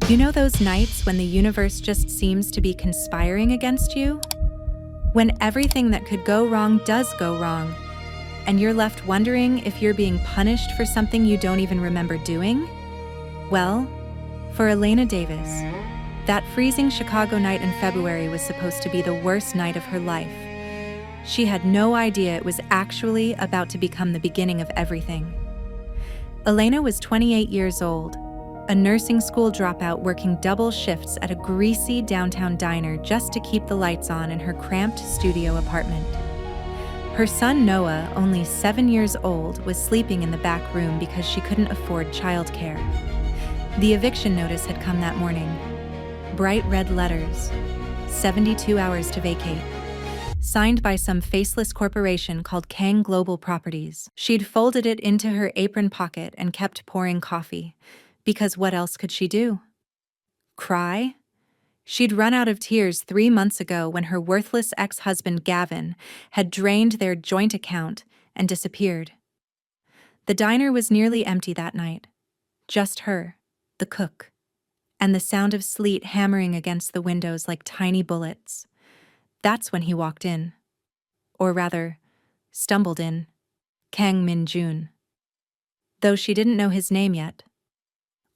You know those nights when the universe just seems to be conspiring against you? When everything that could go wrong does go wrong, and you're left wondering if you're being punished for something you don't even remember doing? Well, for Elena Davis, that freezing Chicago night in February was supposed to be the worst night of her life. She had no idea it was actually about to become the beginning of everything. Elena was 28 years old, a nursing school dropout working double shifts at a greasy downtown diner just to keep the lights on in her cramped studio apartment. Her son Noah, only 7 years old, was sleeping in the back room because she couldn't afford childcare. The eviction notice had come that morning. Bright red letters, 72 hours to vacate. Signed by some faceless corporation called Kang Global Properties. She'd folded it into her apron pocket and kept pouring coffee, because what else could she do? Cry? She'd run out of tears 3 months ago when her worthless ex-husband Gavin had drained their joint account and disappeared. The diner was nearly empty that night. Just her, the cook, and the sound of sleet hammering against the windows like tiny bullets. That's when he walked in. Or rather, stumbled in. Kang Min-jun. Though she didn't know his name yet.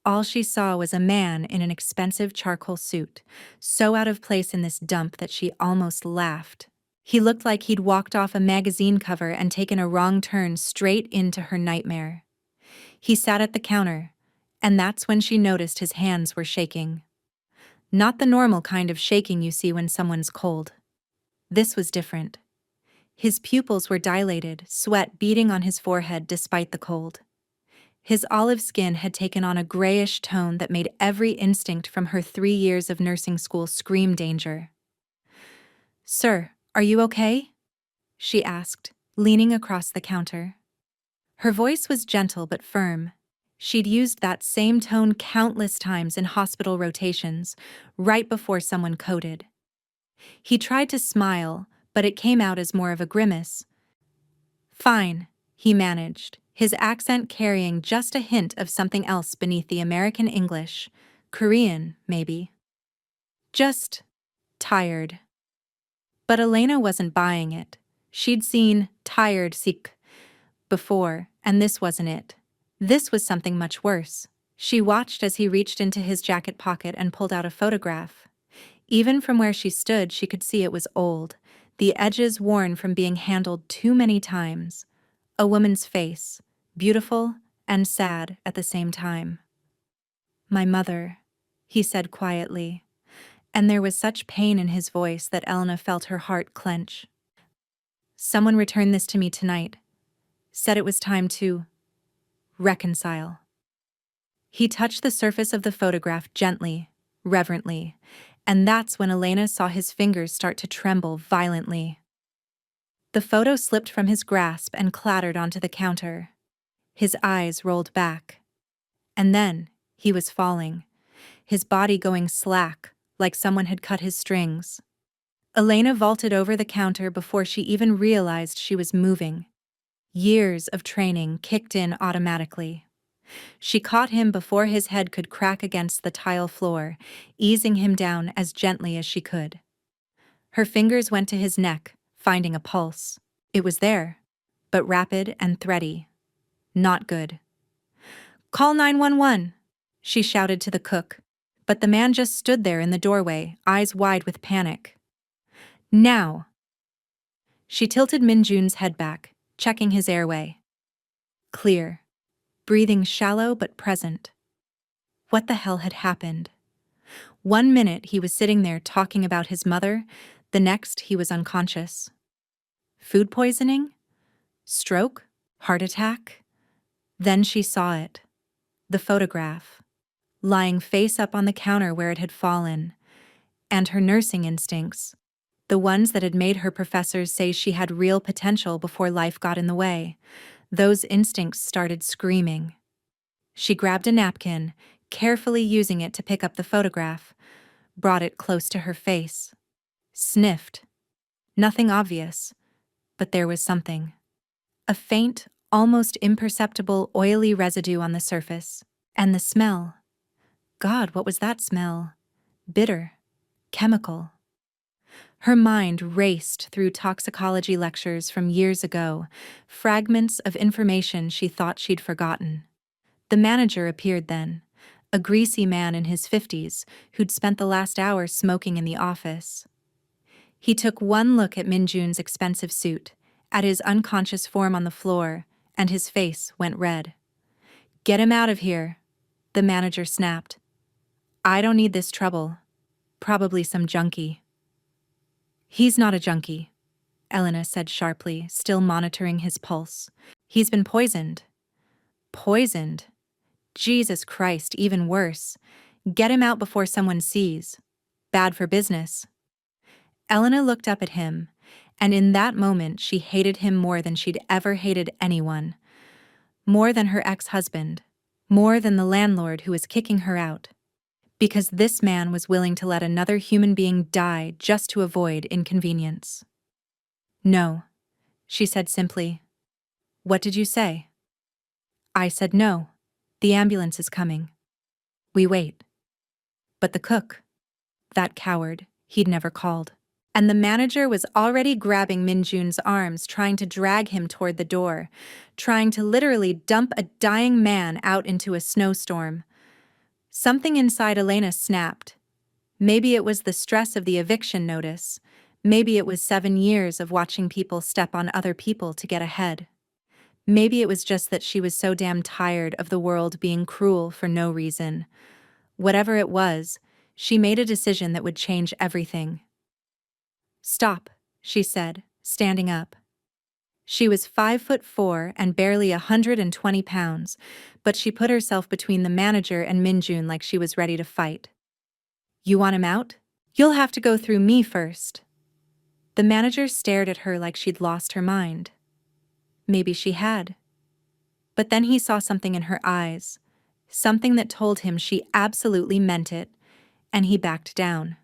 All she saw was a man in an expensive charcoal suit, so out of place in this dump that she almost laughed. He looked like he'd walked off a magazine cover and taken a wrong turn straight into her nightmare. He sat at the counter, and that's when she noticed his hands were shaking. Not the normal kind of shaking you see when someone's cold. This was different. His pupils were dilated, sweat beading on his forehead despite the cold. His olive skin had taken on a grayish tone that made every instinct from her 3 years of nursing school scream danger. "Sir, are you okay?" she asked, leaning across the counter. Her voice was gentle but firm. She'd used that same tone countless times in hospital rotations, right before someone coded. He tried to smile, but it came out as more of a grimace. "Fine," he managed, his accent carrying just a hint of something else beneath the American English, Korean, maybe. "Just tired." But Elena wasn't buying it. She'd seen tired sick before, and this wasn't it. This was something much worse. She watched as he reached into his jacket pocket and pulled out a photograph. Even from where she stood, she could see it was old, the edges worn from being handled too many times. A woman's face, beautiful and sad at the same time. "My mother," he said quietly, and there was such pain in his voice that Elena felt her heart clench. "Someone returned this to me tonight. Said it was time to reconcile." He touched the surface of the photograph gently, reverently, and that's when Elena saw his fingers start to tremble violently. The photo slipped from his grasp and clattered onto the counter. His eyes rolled back. And then, he was falling, his body going slack, like someone had cut his strings. Elena vaulted over the counter before she even realized she was moving. Years of training kicked in automatically. She caught him before his head could crack against the tile floor, easing him down as gently as she could. Her fingers went to his neck, finding a pulse. It was there, but rapid and thready. Not good. "Call 911, she shouted to the cook, but the man just stood there in the doorway, eyes wide with panic. "Now!" She tilted Min-jun's head back, checking his airway. Clear. Breathing shallow but present. What the hell had happened? 1 minute he was sitting there talking about his mother, the next he was unconscious. Food poisoning? Stroke? Heart attack? Then she saw it. The photograph. Lying face up on the counter where it had fallen. And her nursing instincts. The ones that had made her professors say she had real potential before life got in the way. Those instincts started screaming. She grabbed a napkin, carefully using it to pick up the photograph, brought it close to her face. Sniffed. Nothing obvious, but there was something. A faint, almost imperceptible oily residue on the surface. And the smell. God, what was that smell? Bitter. Chemical. Her mind raced through toxicology lectures from years ago, fragments of information she thought she'd forgotten. The manager appeared then, a greasy man in his 50s who'd spent the last hour smoking in the office. He took one look at Minjun's expensive suit, at his unconscious form on the floor, and his face went red. "Get him out of here," the manager snapped. "I don't need this trouble. Probably some junkie." "He's not a junkie," Elena said sharply, still monitoring his pulse. "He's been poisoned." "Poisoned? Jesus Christ, even worse. Get him out before someone sees. Bad for business." Elena looked up at him, and in that moment she hated him more than she'd ever hated anyone. More than her ex-husband. More than the landlord who was kicking her out. Because this man was willing to let another human being die just to avoid inconvenience. "No," she said simply. "What did you say?" "I said no. The ambulance is coming." "We wait." But the cook, that coward, he'd never called. And the manager was already grabbing Minjun's arms, trying to drag him toward the door, trying to literally dump a dying man out into a snowstorm. Something inside Elena snapped. Maybe it was the stress of the eviction notice. Maybe it was 7 years of watching people step on other people to get ahead. Maybe it was just that she was so damn tired of the world being cruel for no reason. Whatever it was, she made a decision that would change everything. "Stop," she said, standing up. She was 5'4" and barely 120 pounds, but she put herself between the manager and Minjun like she was ready to fight. "You want him out? You'll have to go through me first." The manager stared at her like she'd lost her mind. Maybe she had. But then he saw something in her eyes, something that told him she absolutely meant it, and he backed down.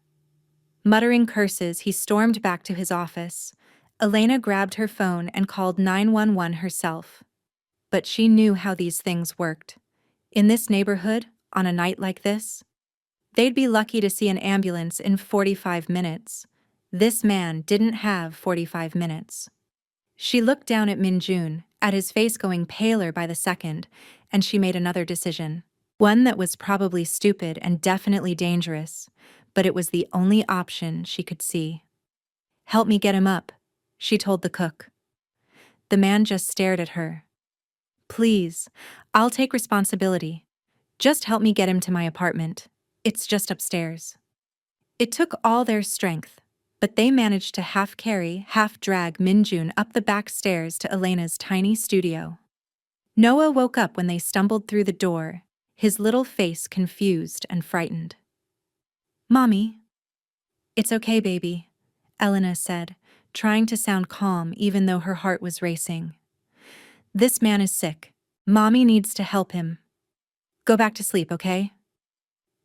Muttering curses, he stormed back to his office. Elena grabbed her phone and called 911 herself. But she knew how these things worked. In this neighborhood, on a night like this, they'd be lucky to see an ambulance in 45 minutes. This man didn't have 45 minutes. She looked down at Minjun, at his face going paler by the second, and she made another decision. One that was probably stupid and definitely dangerous, but it was the only option she could see. "Help me get him up," she told the cook. The man just stared at her. "Please, I'll take responsibility. Just help me get him to my apartment. It's just upstairs." It took all their strength, but they managed to half carry, half drag Minjun up the back stairs to Elena's tiny studio. Noah woke up when they stumbled through the door, his little face confused and frightened. "Mommy." "It's okay, baby," Elena said, trying to sound calm even though her heart was racing. "This man is sick. Mommy needs to help him. Go back to sleep, okay?"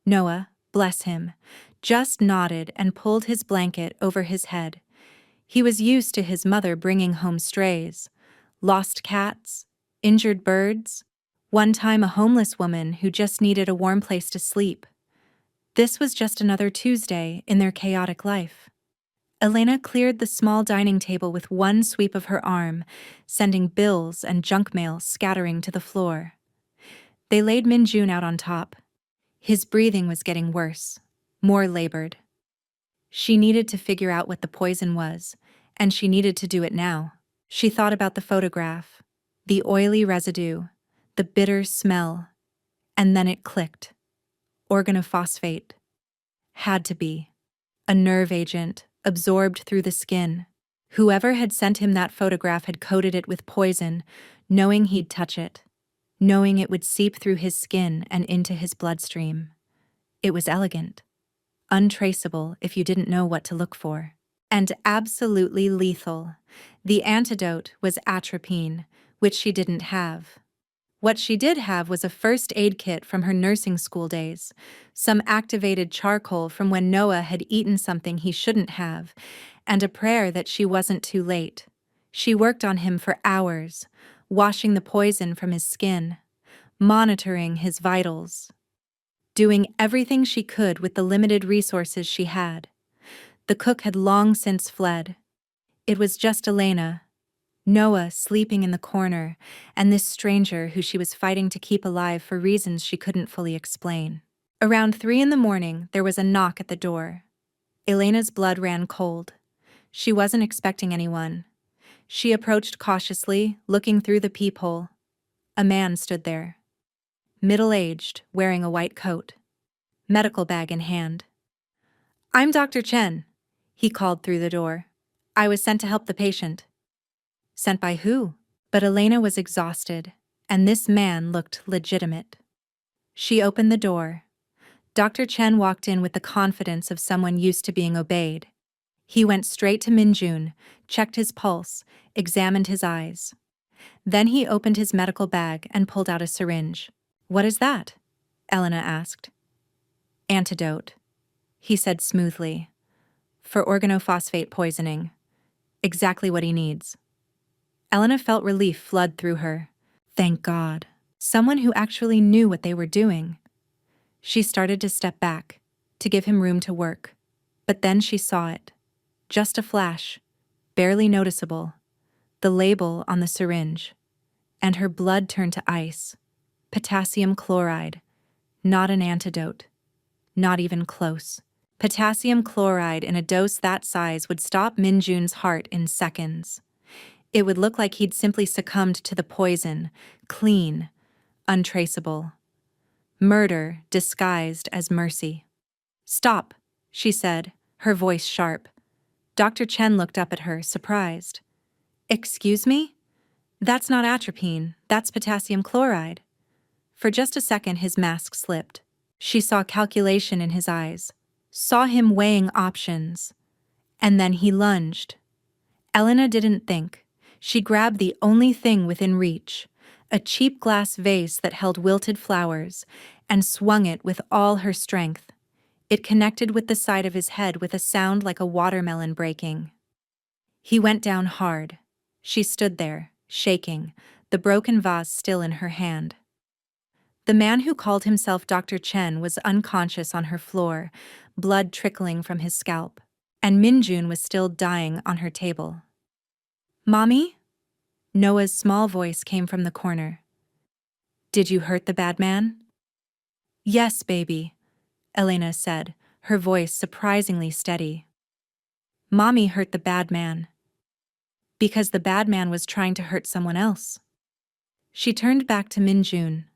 Noah, bless him, just nodded and pulled his blanket over his head. He was used to his mother bringing home strays, lost cats, injured birds, one time a homeless woman who just needed a warm place to sleep. This was just another Tuesday in their chaotic life. Elena cleared the small dining table with one sweep of her arm, sending bills and junk mail scattering to the floor. They laid Minjun out on top. His breathing was getting worse, more labored. She needed to figure out what the poison was, and she needed to do it now. She thought about the photograph, the oily residue, the bitter smell, and then it clicked. Organophosphate. Had to be. A nerve agent, absorbed through the skin. Whoever had sent him that photograph had coated it with poison, knowing he'd touch it, knowing it would seep through his skin and into his bloodstream. It was elegant, untraceable if you didn't know what to look for, and absolutely lethal. The antidote was atropine, which she didn't have. What she did have was a first aid kit from her nursing school days, some activated charcoal from when Noah had eaten something he shouldn't have, and a prayer that she wasn't too late. She worked on him for hours, washing the poison from his skin, monitoring his vitals. doing everything she could with the limited resources she had. The cook had long since fled. It was just Elena, Noah sleeping in the corner, and this stranger who she was fighting to keep alive for reasons she couldn't fully explain. Around 3 in the morning, there was a knock at the door. Elena's blood ran cold. She wasn't expecting anyone. She approached cautiously, looking through the peephole. A man stood there. Middle-aged, wearing a white coat. Medical bag in hand. "I'm Dr. Chen," he called through the door. "I was sent to help the patient." Sent by who? But Elena was exhausted, and this man looked legitimate. She opened the door. Dr. Chen walked in with the confidence of someone used to being obeyed. He went straight to Minjun, checked his pulse, examined his eyes. Then he opened his medical bag and pulled out a syringe. "What is that?" Elena asked. "Antidote," he said smoothly. "For organophosphate poisoning. Exactly what he needs." Elena felt relief flood through her. Thank God. Someone who actually knew what they were doing. She started to step back, to give him room to work. But then she saw it. Just a flash, barely noticeable. The label on the syringe. And her blood turned to ice. Potassium chloride. Not an antidote. Not even close. Potassium chloride in a dose that size would stop Minjun's heart in seconds. It would look like he'd simply succumbed to the poison, clean, untraceable. Murder disguised as mercy. "Stop," she said, her voice sharp. Dr. Chen looked up at her, surprised. "Excuse me? That's not atropine, that's potassium chloride." For just a second his mask slipped. She saw calculation in his eyes, saw him weighing options. And then he lunged. Elena didn't think. She grabbed the only thing within reach, a cheap glass vase that held wilted flowers, and swung it with all her strength. It connected with the side of his head with a sound like a watermelon breaking. He went down hard. She stood there, shaking, the broken vase still in her hand. The man who called himself Dr. Chen was unconscious on her floor, blood trickling from his scalp, and Minjun was still dying on her table. "Mommy?" Noah's small voice came from the corner. "Did you hurt the bad man?" "Yes, baby," Elena said, her voice surprisingly steady. "Mommy hurt the bad man. Because the bad man was trying to hurt someone else." She turned back to Minjun.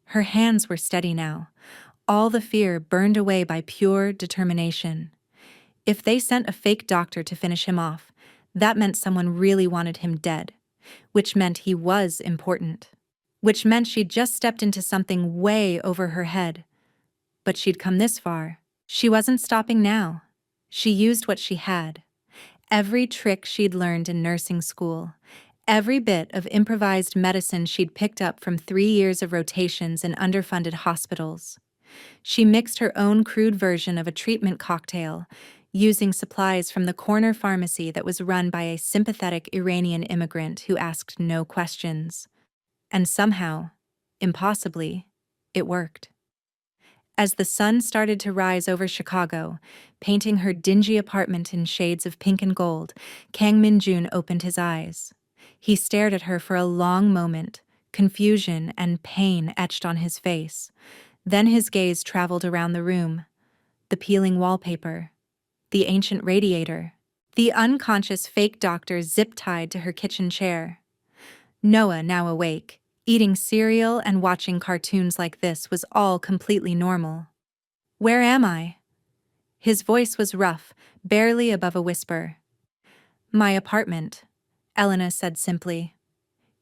Her hands were steady now, all the fear burned away by pure determination. If they sent a fake doctor to finish him off, that meant someone really wanted him dead, which meant he was important, which meant she'd just stepped into something way over her head. But she'd come this far. She wasn't stopping now. She used what she had. Every trick she'd learned in nursing school, every bit of improvised medicine she'd picked up from 3 years of rotations in underfunded hospitals. She mixed her own crude version of a treatment cocktail, using supplies from the corner pharmacy that was run by a sympathetic Iranian immigrant who asked no questions. And somehow, impossibly, it worked. As the sun started to rise over Chicago, painting her dingy apartment in shades of pink and gold, Kang Minjun opened his eyes. He stared at her for a long moment, confusion and pain etched on his face. Then his gaze traveled around the room. The peeling wallpaper, the ancient radiator, the unconscious fake doctor zip-tied to her kitchen chair. Noah, now awake, eating cereal and watching cartoons like this was all completely normal. "Where am I?" His voice was rough, barely above a whisper. "My apartment," Elena said simply.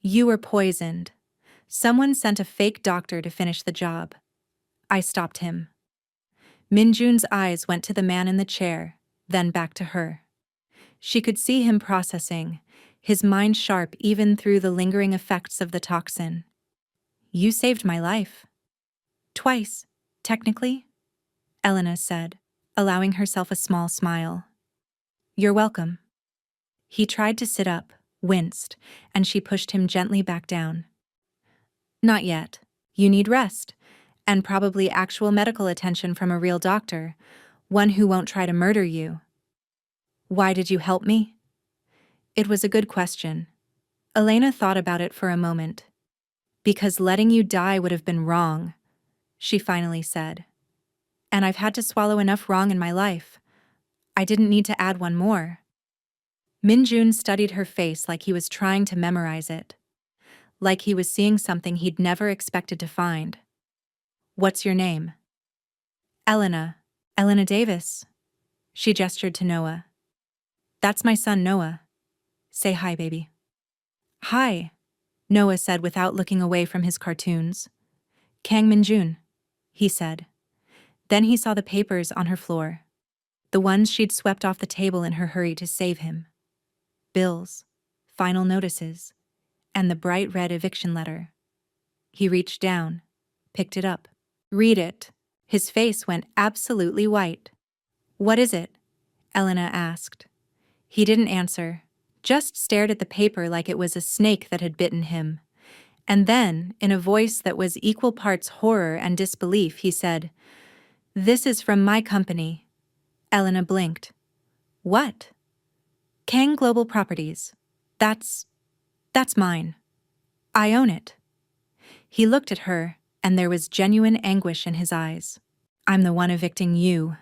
"You were poisoned. Someone sent a fake doctor to finish the job. I stopped him." Minjun's eyes went to the man in the chair, then back to her. She could see him processing, his mind sharp even through the lingering effects of the toxin. "You saved my life." "Twice, technically," Elena said, allowing herself a small smile. "You're welcome." He tried to sit up, winced, and she pushed him gently back down. "Not yet. You need rest," And probably actual medical attention from a real doctor, one who won't try to murder you. Why did you help me? It was a good question. Elena thought about it for a moment. Because letting you die would have been wrong, she finally said. And I've had to swallow enough wrong in my life. I didn't need to add one more. Minjun studied her face like he was trying to memorize it. Like he was seeing something he'd never expected to find. What's your name? Elena. Elena Davis. She gestured to Noah. That's my son, Noah. Say hi, baby. Hi, Noah said without looking away from his cartoons. Kang Minjun, he said. Then he saw the papers on her floor. The ones she'd swept off the table in her hurry to save him. Bills, final notices, and the bright red eviction letter. He reached down, picked it up. Read it. His face went absolutely white. What is it? Elena asked. He didn't answer, just stared at the paper like it was a snake that had bitten him. And then, in a voice that was equal parts horror and disbelief, he said, "This is from my company." Elena blinked. What? Kang Global Properties. That's mine. I own it. He looked at her, and there was genuine anguish in his eyes. I'm the one evicting you.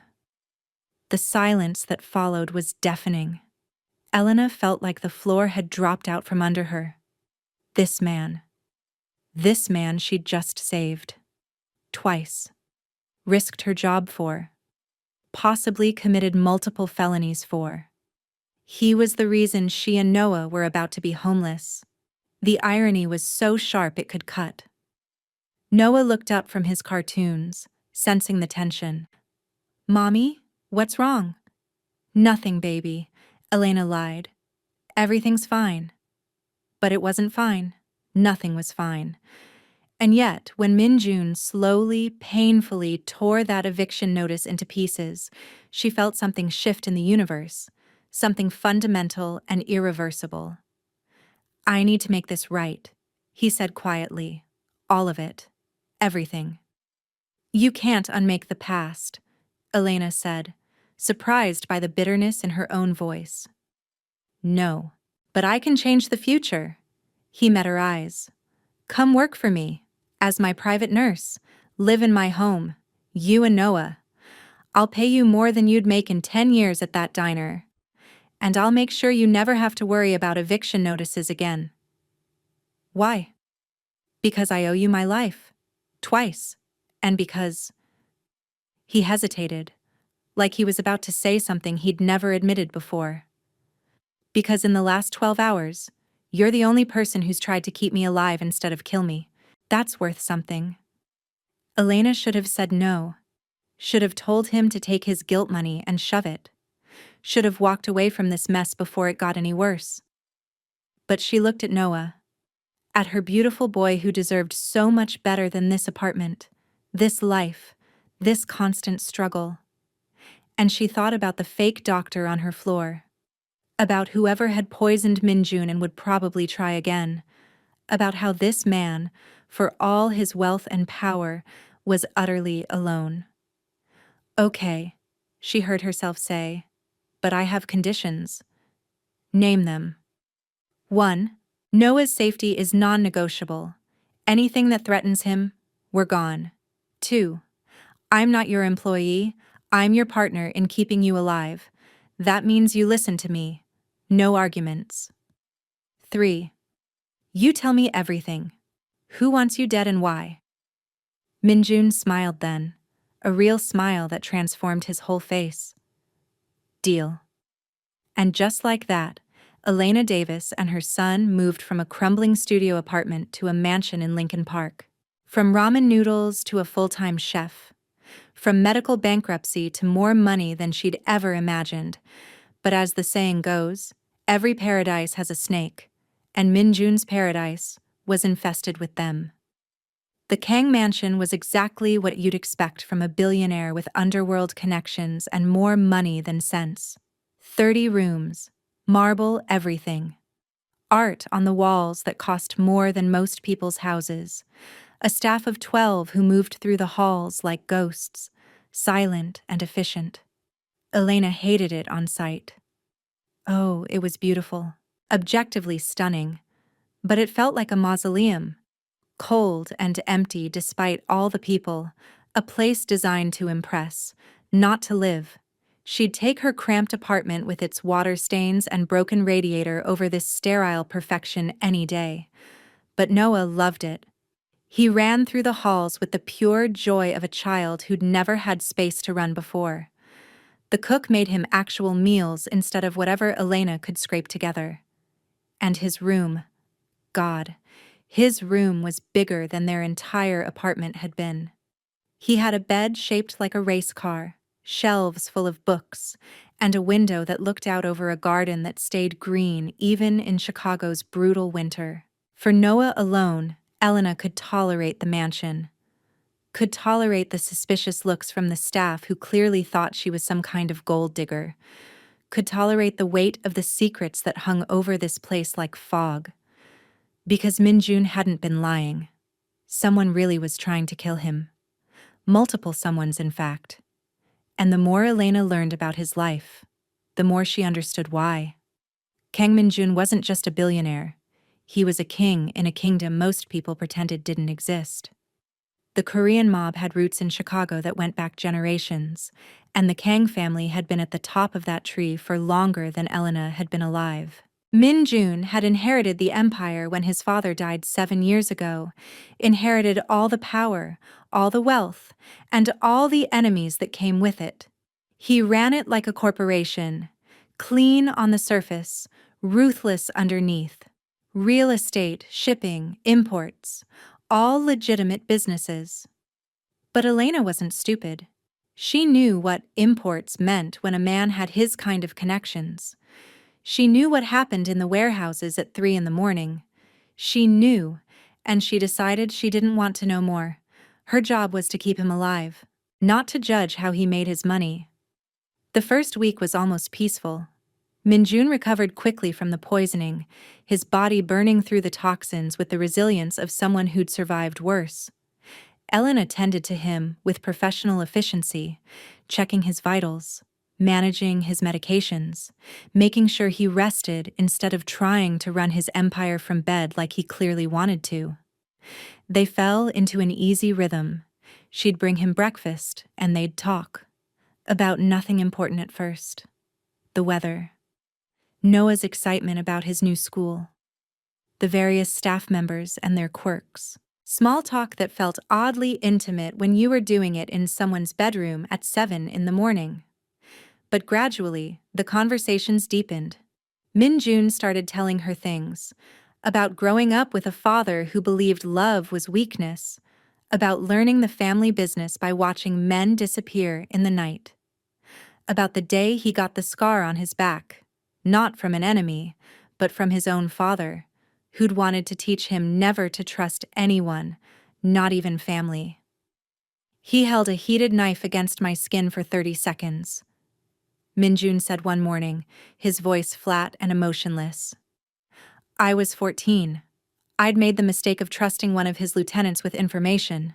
The silence that followed was deafening. Elena felt like the floor had dropped out from under her. This man she'd just saved. Twice. Risked her job for. Possibly committed multiple felonies for. He was the reason she and Noah were about to be homeless. The irony was so sharp it could cut. Noah looked up from his cartoons, sensing the tension. Mommy, what's wrong? Nothing, baby, Elena lied. Everything's fine. But it wasn't fine. Nothing was fine. And yet, when Minjun slowly, painfully tore that eviction notice into pieces, she felt something shift in the universe, something fundamental and irreversible. I need to make this right, he said quietly. All of it. Everything. You can't unmake the past, Elena said, surprised by the bitterness in her own voice. No, but I can change the future. He met her eyes. Come work for me, as my private nurse. Live in my home, you and Noah. I'll pay you more than you'd make in 10 years at that diner. And I'll make sure you never have to worry about eviction notices again. Why? Because I owe you my life. Twice. And because... He hesitated, like he was about to say something he'd never admitted before. Because in the last 12 hours, you're the only person who's tried to keep me alive instead of kill me. That's worth something. Elena should have said no. Should have told him to take his guilt money and shove it. Should have walked away from this mess before it got any worse. But she looked at Noah. At her beautiful boy who deserved so much better than this apartment, this life, this constant struggle. And she thought about the fake doctor on her floor. About whoever had poisoned Minjun and would probably try again. About how this man, for all his wealth and power, was utterly alone. Okay, she heard herself say, but I have conditions. Name them. 1. Noah's safety is non-negotiable. Anything that threatens him, we're gone. 2. I'm not your employee, I'm your partner in keeping you alive. That means you listen to me. No arguments. 3. You tell me everything. Who wants you dead and why? Minjun smiled then, a real smile that transformed his whole face. Deal. And just like that, Elena Davis and her son moved from a crumbling studio apartment to a mansion in Lincoln Park. From ramen noodles to a full-time chef. From medical bankruptcy to more money than she'd ever imagined. But as the saying goes, every paradise has a snake, and Minjun's paradise was infested with them. The Kang mansion was exactly what you'd expect from a billionaire with underworld connections and more money than sense. 30 rooms, marble everything. Art on the walls that cost more than most people's houses. A staff of 12 who moved through the halls like ghosts, silent and efficient. Elena hated it on sight. Oh, it was beautiful, objectively stunning, but it felt like a mausoleum, cold and empty despite all the people, a place designed to impress, not to live. She'd take her cramped apartment with its water stains and broken radiator over this sterile perfection any day. But Noah loved it. He ran through the halls with the pure joy of a child who'd never had space to run before. The cook made him actual meals instead of whatever Elena could scrape together. And his room, God, his room was bigger than their entire apartment had been. He had a bed shaped like a race car, shelves full of books, and a window that looked out over a garden that stayed green even in Chicago's brutal winter. For Noah alone, Elena could tolerate the mansion. Could tolerate the suspicious looks from the staff who clearly thought she was some kind of gold digger. Could tolerate the weight of the secrets that hung over this place like fog. Because Min-jun hadn't been lying. Someone really was trying to kill him. Multiple someones, in fact. And the more Elena learned about his life, the more she understood why. Kang Min-jun wasn't just a billionaire. He was a king in a kingdom most people pretended didn't exist. The Korean mob had roots in Chicago that went back generations, and the Kang family had been at the top of that tree for longer than Elena had been alive. Min-jun had inherited the empire when his father died 7 years ago, inherited all the power, all the wealth, and all the enemies that came with it. He ran it like a corporation, clean on the surface, ruthless underneath. Real estate, shipping, imports, all legitimate businesses. But Elena wasn't stupid. She knew what imports meant when a man had his kind of connections. She knew what happened in the warehouses at 3 a.m. She knew, and she decided she didn't want to know more. Her job was to keep him alive, not to judge how he made his money. The first week was almost peaceful. Min-jun recovered quickly from the poisoning, his body burning through the toxins with the resilience of someone who'd survived worse. Elena tended to him with professional efficiency, checking his vitals, managing his medications, making sure he rested instead of trying to run his empire from bed like he clearly wanted to. They fell into an easy rhythm. She'd bring him breakfast, and they'd talk. About nothing important at first. The weather. Noah's excitement about his new school. The various staff members and their quirks. Small talk that felt oddly intimate when you were doing it in someone's bedroom at 7 a.m. But gradually, the conversations deepened. Min-jun started telling her things. About growing up with a father who believed love was weakness. About learning the family business by watching men disappear in the night. About the day he got the scar on his back. Not from an enemy, but from his own father, who'd wanted to teach him never to trust anyone, not even family. He held a heated knife against my skin for 30 seconds. Min-jun said one morning, his voice flat and emotionless. I was 14. I'd made the mistake of trusting one of his lieutenants with information.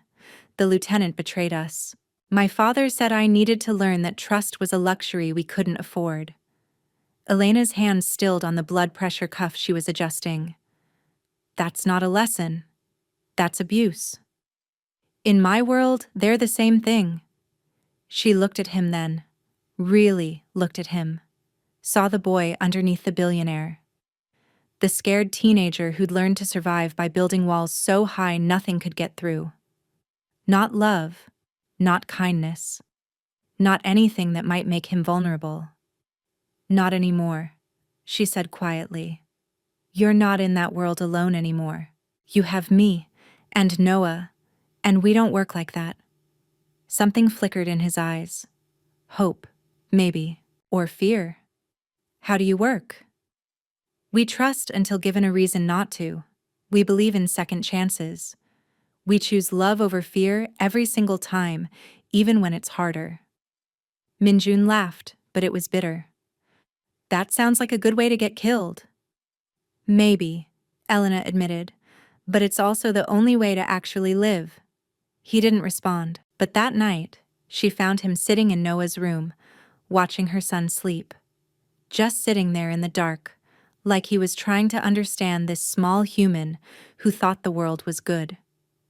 The lieutenant betrayed us. My father said I needed to learn that trust was a luxury we couldn't afford. Elena's hands stilled on the blood pressure cuff she was adjusting. That's not a lesson. That's abuse. In my world, they're the same thing. She looked at him then. Really looked at him. Saw the boy underneath the billionaire. The scared teenager who'd learned to survive by building walls so high nothing could get through. Not love. Not kindness. Not anything that might make him vulnerable. Not anymore, she said quietly. You're not in that world alone anymore. You have me, and Noah, and we don't work like that. Something flickered in his eyes. Hope, maybe, or fear. How do you work? We trust until given a reason not to. We believe in second chances. We choose love over fear every single time, even when it's harder. Min-jun laughed, but it was bitter. That sounds like a good way to get killed. Maybe, Elena admitted, But it's also the only way to actually live. He didn't respond, but that night, she found him sitting in Noah's room, watching her son sleep. Just sitting there in the dark, like he was trying to understand this small human who thought the world was good,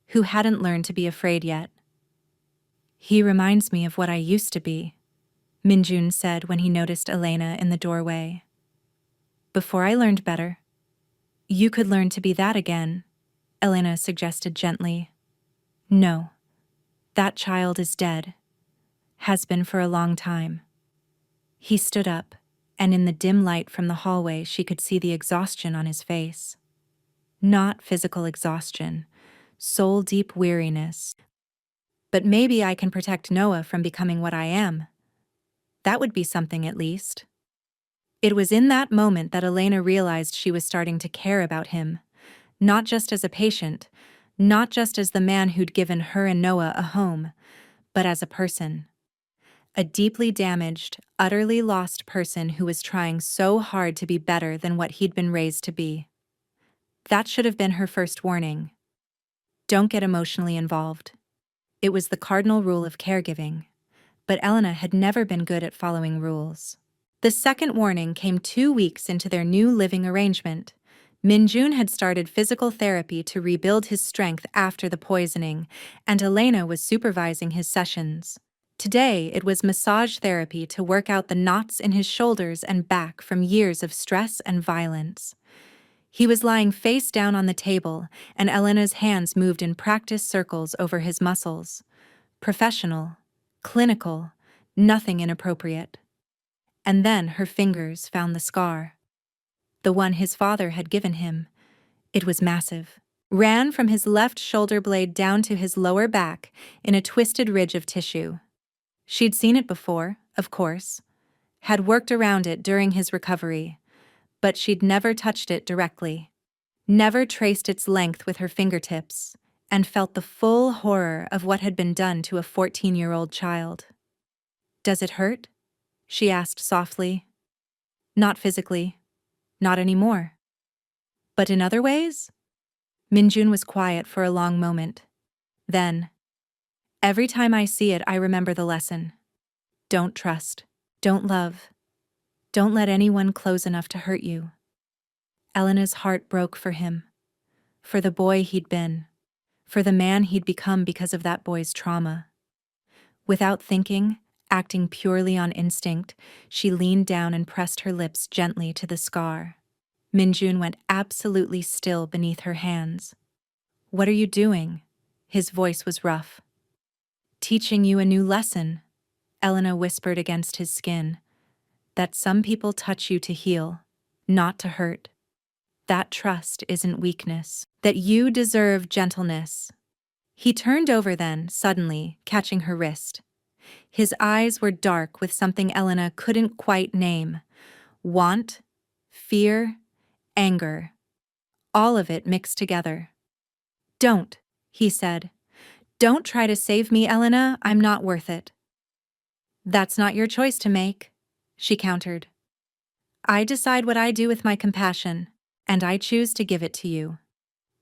who hadn't learned to be afraid yet. "He reminds me of what I used to be," Minjun said when he noticed Elena in the doorway. "Before I learned better." "You could learn to be that again," Elena suggested gently. "No. That child is dead. Has been for a long time." He stood up, and in the dim light from the hallway she could see the exhaustion on his face. Not physical exhaustion, soul-deep weariness. "But maybe I can protect Noah from becoming what I am. That would be something at least." It was in that moment that Elena realized she was starting to care about him, not just as a patient, not just as the man who'd given her and Noah a home, but as a person. A deeply damaged, utterly lost person who was trying so hard to be better than what he'd been raised to be. That should have been her first warning. Don't get emotionally involved. It was the cardinal rule of caregiving, but Elena had never been good at following rules. The second warning came 2 weeks into their new living arrangement. Minjun had started physical therapy to rebuild his strength after the poisoning, and Elena was supervising his sessions. Today, it was massage therapy to work out the knots in his shoulders and back from years of stress and violence. He was lying face down on the table, and Elena's hands moved in practice circles over his muscles. Professional, clinical, nothing inappropriate. And then her fingers found the scar. The one his father had given him. It was massive. Ran from his left shoulder blade down to his lower back in a twisted ridge of tissue. She'd seen it before, of course, had worked around it during his recovery, but she'd never touched it directly, never traced its length with her fingertips, and felt the full horror of what had been done to a 14-year-old child. "Does it hurt?" she asked softly. "Not physically. Not anymore." "But in other ways?" Minjun was quiet for a long moment. Then, "Every time I see it, I remember the lesson. Don't trust. Don't love. Don't let anyone close enough to hurt you." Elena's heart broke for him. For the boy he'd been. For the man he'd become because of that boy's trauma. Without thinking, acting purely on instinct, she leaned down and pressed her lips gently to the scar. Minjun went absolutely still beneath her hands. "What are you doing?" His voice was rough. "Teaching you a new lesson," Elena whispered against his skin. "That some people touch you to heal, not to hurt. That trust isn't weakness. That you deserve gentleness." He turned over then, suddenly, catching her wrist. His eyes were dark with something Elena couldn't quite name. Want, fear, anger. All of it mixed together. "Don't," he said. "Don't try to save me, Elena. I'm not worth it." "That's not your choice to make," she countered. "I decide what I do with my compassion, and I choose to give it to you."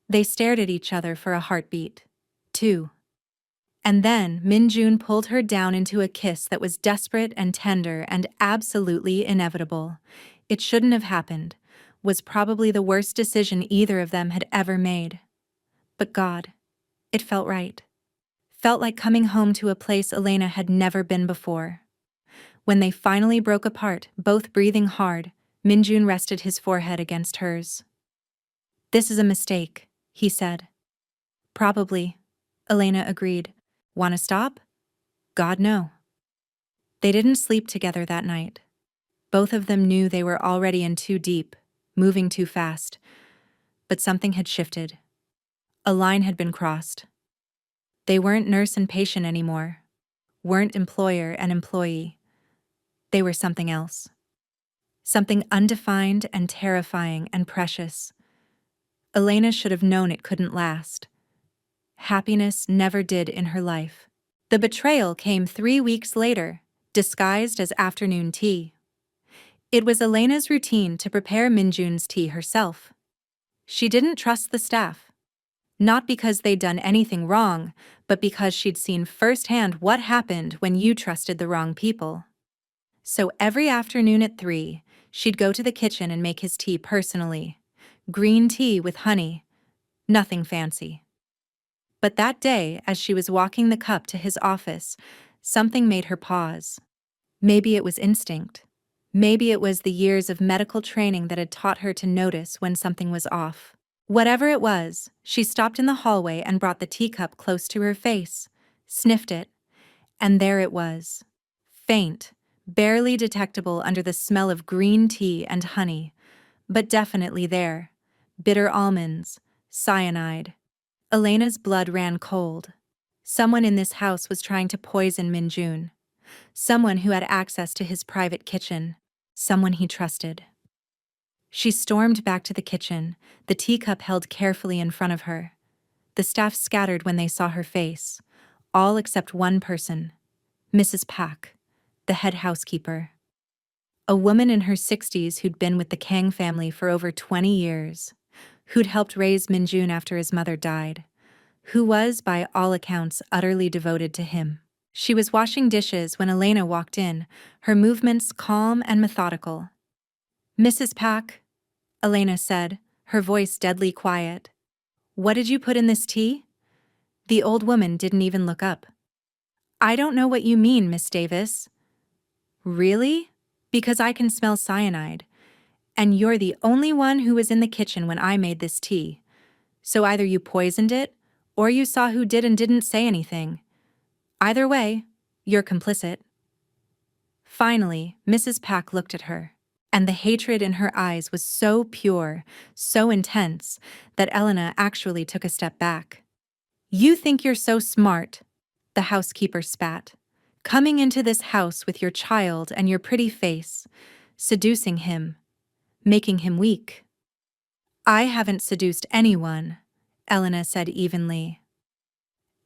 They stared at each other for a heartbeat. 2. And then Minjun pulled her down into a kiss that was desperate and tender and absolutely inevitable. It shouldn't have happened, was probably the worst decision either of them had ever made. But God, it felt right. Felt like coming home to a place Elena had never been before. When they finally broke apart, both breathing hard, Minjun rested his forehead against hers. "This is a mistake," he said. "Probably," Elena agreed. "Want to stop?" "God, no." They didn't sleep together that night. Both of them knew they were already in too deep, moving too fast. But something had shifted. A line had been crossed. They weren't nurse and patient anymore, weren't employer and employee. They were something else. Something undefined and terrifying and precious. Elena should have known it couldn't last. Happiness never did in her life. The betrayal came 3 weeks later, disguised as afternoon tea. It was Elena's routine to prepare Minjun's tea herself. She didn't trust the staff. Not because they'd done anything wrong, but because she'd seen firsthand what happened when you trusted the wrong people. So every afternoon at 3, she'd go to the kitchen and make his tea personally. Green tea with honey. Nothing fancy. But that day, as she was walking the cup to his office, something made her pause. Maybe it was instinct. Maybe it was the years of medical training that had taught her to notice when something was off. Whatever it was, she stopped in the hallway and brought the teacup close to her face, sniffed it, and there it was. Faint, barely detectable under the smell of green tea and honey, but definitely there. Bitter almonds, cyanide. Elena's blood ran cold. Someone in this house was trying to poison Minjun. Someone who had access to his private kitchen. Someone he trusted. She stormed back to the kitchen, the teacup held carefully in front of her. The staff scattered when they saw her face, all except one person, Mrs. Pak, the head housekeeper. A woman in her 60s who'd been with the Kang family for over 20 years, who'd helped raise Minjun after his mother died, who was, by all accounts, utterly devoted to him. She was washing dishes when Elena walked in, her movements calm and methodical. "Mrs. Pak," Elena said, her voice deadly quiet. "What did you put in this tea?" The old woman didn't even look up. "I don't know what you mean, Miss Davis." "Really? Because I can smell cyanide. And you're the only one who was in the kitchen when I made this tea. So either you poisoned it, or you saw who did and didn't say anything. Either way, you're complicit." Finally, Mrs. Pak looked at her, and the hatred in her eyes was so pure, so intense, that Elena actually took a step back. "You think you're so smart," the housekeeper spat, "coming into this house with your child and your pretty face, seducing him, making him weak." "I haven't seduced anyone," Elena said evenly.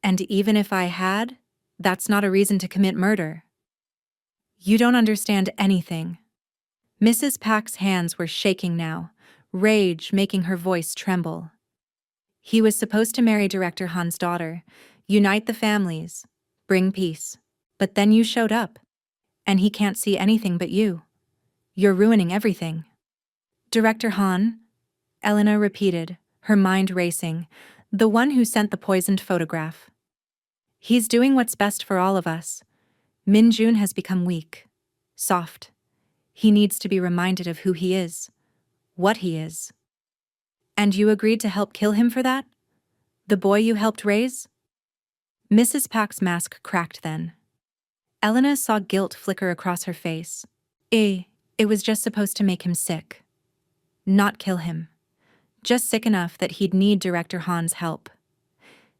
"And even if I had, that's not a reason to commit murder." "You don't understand anything." Mrs. Pak's hands were shaking now, rage making her voice tremble. "He was supposed to marry Director Han's daughter, unite the families, bring peace. But then you showed up, and he can't see anything but you. You're ruining everything." "Director Han?" Elena repeated, her mind racing, "the one who sent the poisoned photograph. He's doing what's best for all of us. Minjun has become weak, soft. He needs to be reminded of who he is, what he is." "And you agreed to help kill him for that? The boy you helped raise?" Mrs. Pak's mask cracked then. Elena saw guilt flicker across her face. It was just supposed to make him sick. Not kill him. Just sick enough that he'd need Director Han's help.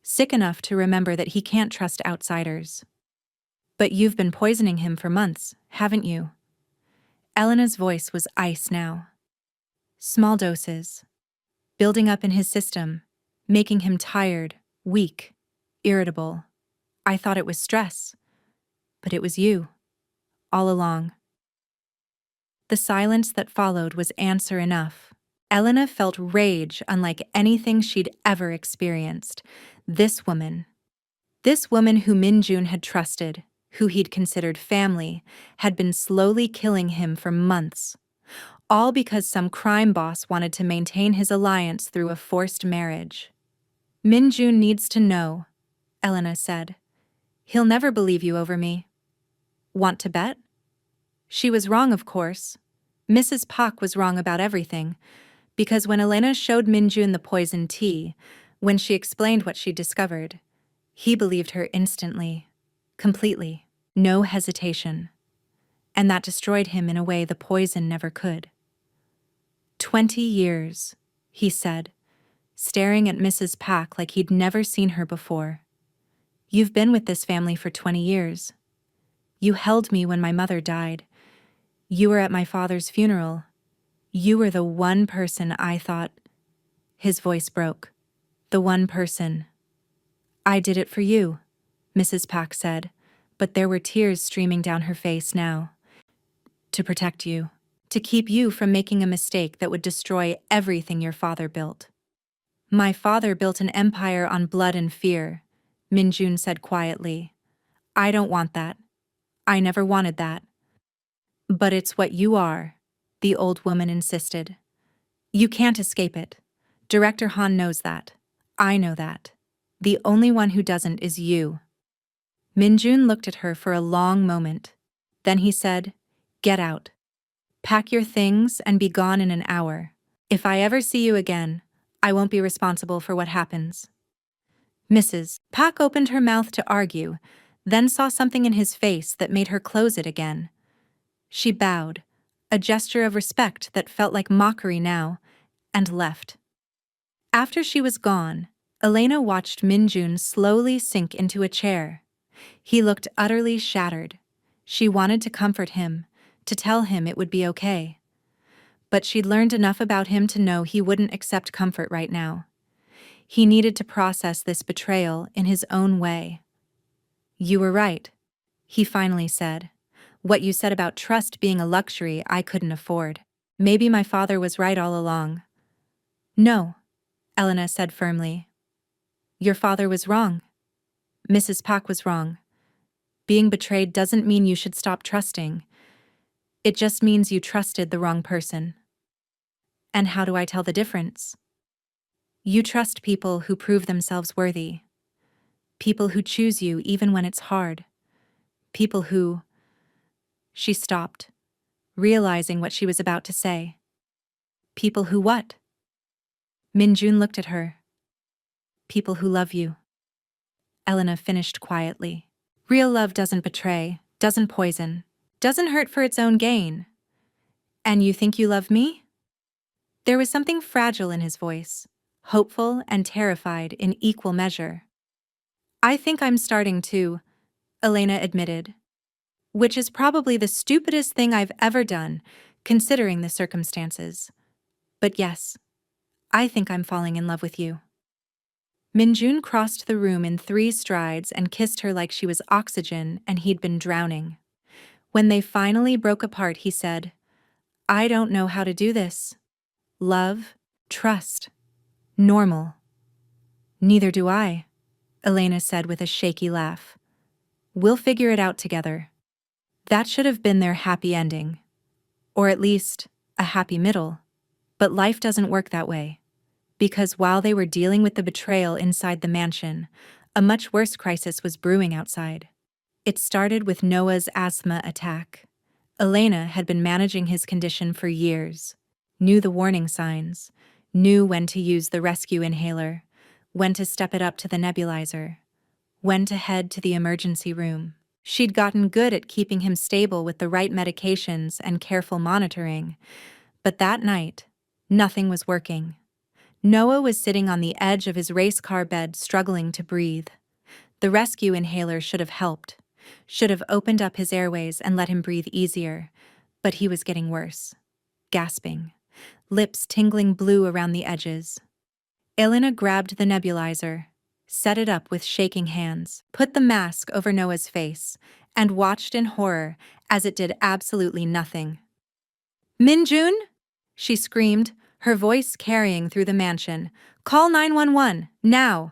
Sick enough to remember that he can't trust outsiders. "But you've been poisoning him for months, haven't you?" Elena's voice was ice now. "Small doses. Building up in his system, making him tired, weak, irritable. I thought it was stress. But it was you. All along." The silence that followed was answer enough. Elena felt rage unlike anything she'd ever experienced. This woman who Minjun had trusted, who he'd considered family, had been slowly killing him for months. All because some crime boss wanted to maintain his alliance through a forced marriage. "Minjun needs to know," Elena said. "He'll never believe you over me. Want to bet?" She was wrong, of course. Mrs. Pak was wrong about everything, because when Elena showed Minjun the poisoned tea, when she explained what she'd discovered, he believed her instantly, completely, no hesitation. And that destroyed him in a way the poison never could. 20 years, he said, staring at Mrs. Pak like he'd never seen her before. "You've been with this family for 20 years. You held me when my mother died. You were at my father's funeral. You were the one person I thought—" His voice broke. "The one person." "I did it for you," Mrs. Pak said, but there were tears streaming down her face now. "To protect you. To keep you from making a mistake that would destroy everything your father built." My father built an empire on blood and fear, Minjun said quietly. I don't want that. I never wanted that. But it's what you are, the old woman insisted. You can't escape it. Director Han knows that. I know that. The only one who doesn't is you. Minjun looked at her for a long moment. Then he said, Get out. Pack your things and be gone in an hour. If I ever see you again, I won't be responsible for what happens. Mrs. Pak opened her mouth to argue, then saw something in his face that made her close it again. She bowed, a gesture of respect that felt like mockery now, and left. After she was gone, Elena watched Minjun slowly sink into a chair. He looked utterly shattered. She wanted to comfort him, to tell him it would be okay. But she'd learned enough about him to know he wouldn't accept comfort right now. He needed to process this betrayal in his own way. You were right, he finally said. What you said about trust being a luxury I couldn't afford. Maybe my father was right all along. No, Elena said firmly. Your father was wrong. Mrs. Pak was wrong. Being betrayed doesn't mean you should stop trusting. It just means you trusted the wrong person. And how do I tell the difference? You trust people who prove themselves worthy. People who choose you even when it's hard. People who... She stopped, realizing what she was about to say. People who what? Minjun looked at her. People who love you. Elena finished quietly. Real love doesn't betray, doesn't poison, doesn't hurt for its own gain. And you think you love me? There was something fragile in his voice, hopeful and terrified in equal measure. I think I'm starting to, Elena admitted. Which is probably the stupidest thing I've ever done, considering the circumstances. But yes, I think I'm falling in love with you. Minjun crossed the room in 3 strides and kissed her like she was oxygen and he'd been drowning. When they finally broke apart, he said, I don't know how to do this. Love, trust, normal. Neither do I, Elena said with a shaky laugh. We'll figure it out together. That should have been their happy ending. Or at least, a happy middle. But life doesn't work that way. Because while they were dealing with the betrayal inside the mansion, a much worse crisis was brewing outside. It started with Noah's asthma attack. Elena had been managing his condition for years, knew the warning signs, knew when to use the rescue inhaler, when to step it up to the nebulizer, when to head to the emergency room. She'd gotten good at keeping him stable with the right medications and careful monitoring. But that night, nothing was working. Noah was sitting on the edge of his race car bed struggling to breathe. The rescue inhaler should have helped, should have opened up his airways and let him breathe easier, but he was getting worse. Gasping, lips tingling blue around the edges. Elena grabbed the nebulizer, set it up with shaking hands, put the mask over Noah's face, and watched in horror as it did absolutely nothing. Minjun? She screamed, her voice carrying through the mansion. Call 911, now!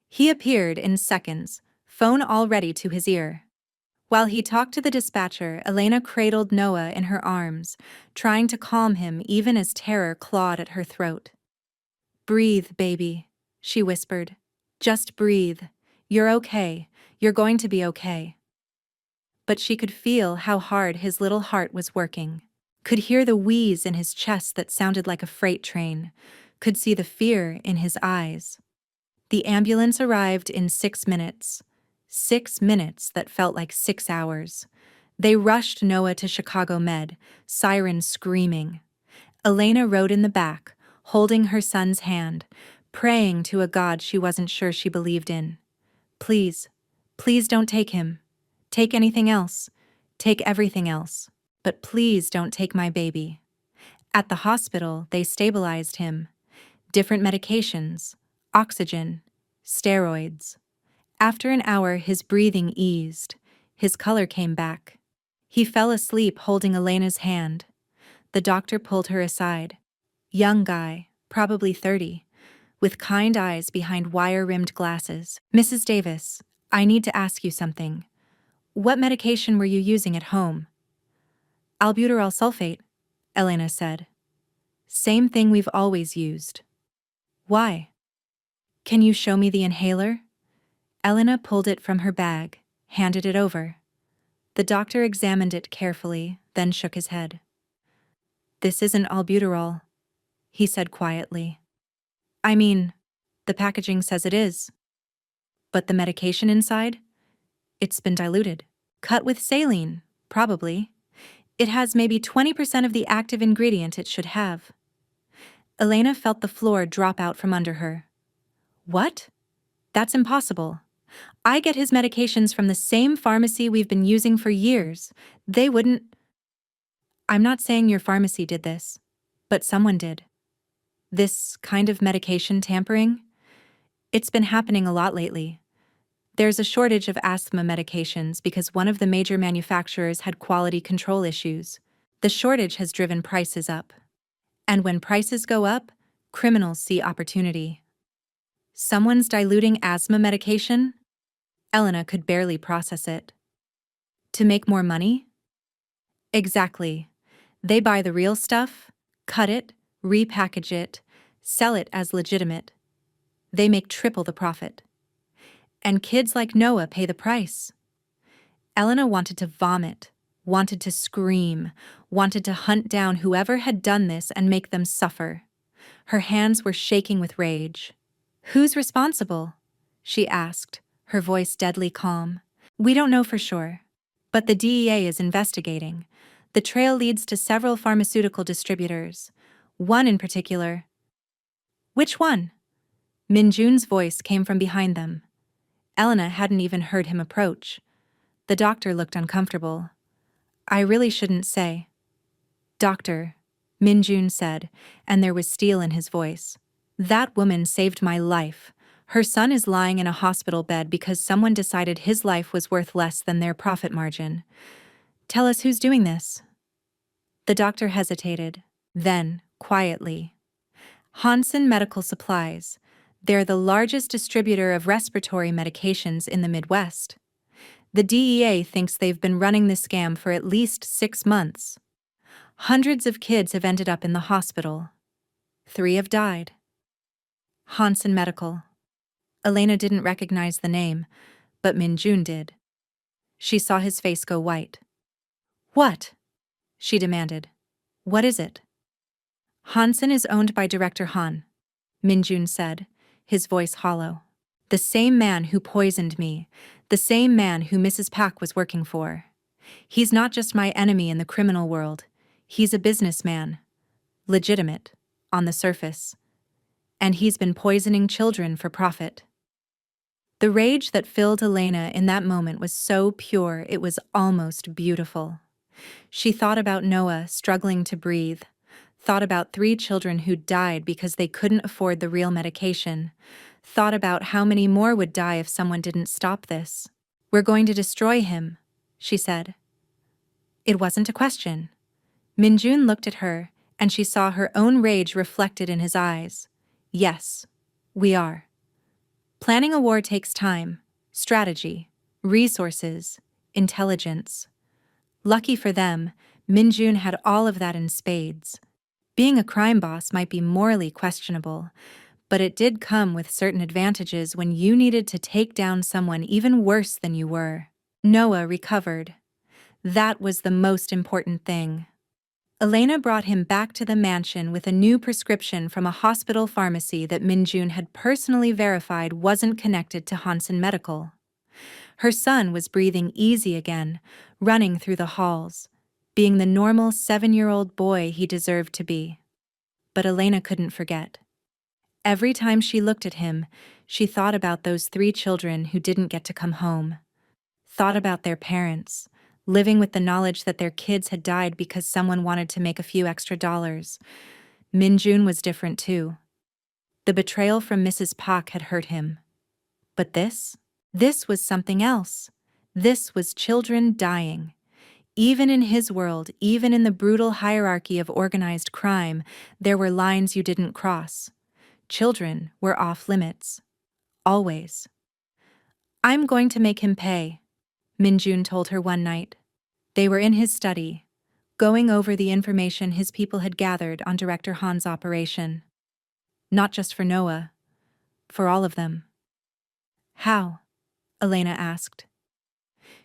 He appeared in seconds, phone all ready to his ear. While he talked to the dispatcher, Elena cradled Noah in her arms, trying to calm him even as terror clawed at her throat. Breathe, baby, she whispered. Just breathe. You're okay. You're going to be okay. But she could feel how hard his little heart was working. Could hear the wheeze in his chest that sounded like a freight train. Could see the fear in his eyes. The ambulance arrived in 6 minutes. 6 minutes that felt like 6 hours. They rushed Noah to Chicago Med, sirens screaming. Elena rode in the back, holding her son's hand, praying to a God she wasn't sure she believed in. Please, please don't take him. Take anything else. Take everything else. But please don't take my baby. At the hospital, they stabilized him. Different medications, oxygen, steroids. After an hour, his breathing eased. His color came back. He fell asleep holding Elena's hand. The doctor pulled her aside. Young guy, probably 30. with kind eyes behind wire-rimmed glasses. "Mrs. Davis, I need to ask you something. What medication were you using at home?" "Albuterol sulfate," Elena said. "Same thing we've always used." "Why?" "Can you show me the inhaler?" Elena pulled it from her bag, handed it over. The doctor examined it carefully, then shook his head. "This isn't albuterol," he said quietly. "I mean, the packaging says it is. But the medication inside? It's been diluted. Cut with saline, probably. It has maybe 20% of the active ingredient it should have." Elena felt the floor drop out from under her. "What? That's impossible. I get his medications from the same pharmacy we've been using for years. They wouldn't—" "I'm not saying your pharmacy did this, but someone did. This kind of medication tampering? It's been happening a lot lately. There's a shortage of asthma medications because one of the major manufacturers had quality control issues. The shortage has driven prices up. And when prices go up, criminals see opportunity." "Someone's diluting asthma medication?" Elena could barely process it. "To make more money?" "Exactly. They buy the real stuff, cut it, repackage it, sell it as legitimate. They make triple the profit. And kids like Noah pay the price." Elena wanted to vomit, wanted to scream, wanted to hunt down whoever had done this and make them suffer. Her hands were shaking with rage. "Who's responsible?" she asked, her voice deadly calm. "We don't know for sure. But the DEA is investigating. The trail leads to several pharmaceutical distributors. One in particular." "Which one?" Minjun's voice came from behind them. Elena hadn't even heard him approach. The doctor looked uncomfortable. "I really shouldn't say." "Doctor," Minjun said, and there was steel in his voice. "That woman saved my life. Her son is lying in a hospital bed because someone decided his life was worth less than their profit margin. Tell us who's doing this." The doctor hesitated. Then, quietly, "Hansen Medical Supplies. They're the largest distributor of respiratory medications in the Midwest. The DEA thinks they've been running the scam for at least 6 months. Hundreds of kids have ended up in the hospital. 3 have died." Hansen Medical. Elena didn't recognize the name, but Minjun did. She saw his face go white. "What?" she demanded. "What is it?" "Hansen is owned by Director Han," Minjun said, his voice hollow. "The same man who poisoned me, the same man who Mrs. Pak was working for. He's not just my enemy in the criminal world. He's a businessman. Legitimate, on the surface. And he's been poisoning children for profit." The rage that filled Elena in that moment was so pure it was almost beautiful. She thought about Noah struggling to breathe, thought about 3 children who died because they couldn't afford the real medication, thought about how many more would die if someone didn't stop this. "We're going to destroy him," she said. It wasn't a question. Minjun looked at her, and she saw her own rage reflected in his eyes. "Yes, we are. Planning a war takes time, strategy, resources, intelligence. Lucky for them, Minjun had all of that in spades. Being a crime boss might be morally questionable, but it did come with certain advantages when you needed to take down someone even worse than you were. Noah recovered. That was the most important thing. Elena brought him back to the mansion with a new prescription from a hospital pharmacy that Minjun had personally verified wasn't connected to Hansen Medical. Her son was breathing easy again, running through the halls, being the normal 7-year-old boy he deserved to be. But Elena couldn't forget. Every time she looked at him, she thought about those 3 children who didn't get to come home. Thought about their parents, living with the knowledge that their kids had died because someone wanted to make a few extra dollars. Minjun was different too. The betrayal from Mrs. Pak had hurt him. But this? This was something else. This was children dying. Even in his world, even in the brutal hierarchy of organized crime, there were lines you didn't cross. Children were off limits. Always. "I'm going to make him pay," Minjun told her one night. They were in his study, going over the information his people had gathered on Director Han's operation. Not just for Noah, for all of them. "How?" Elena asked.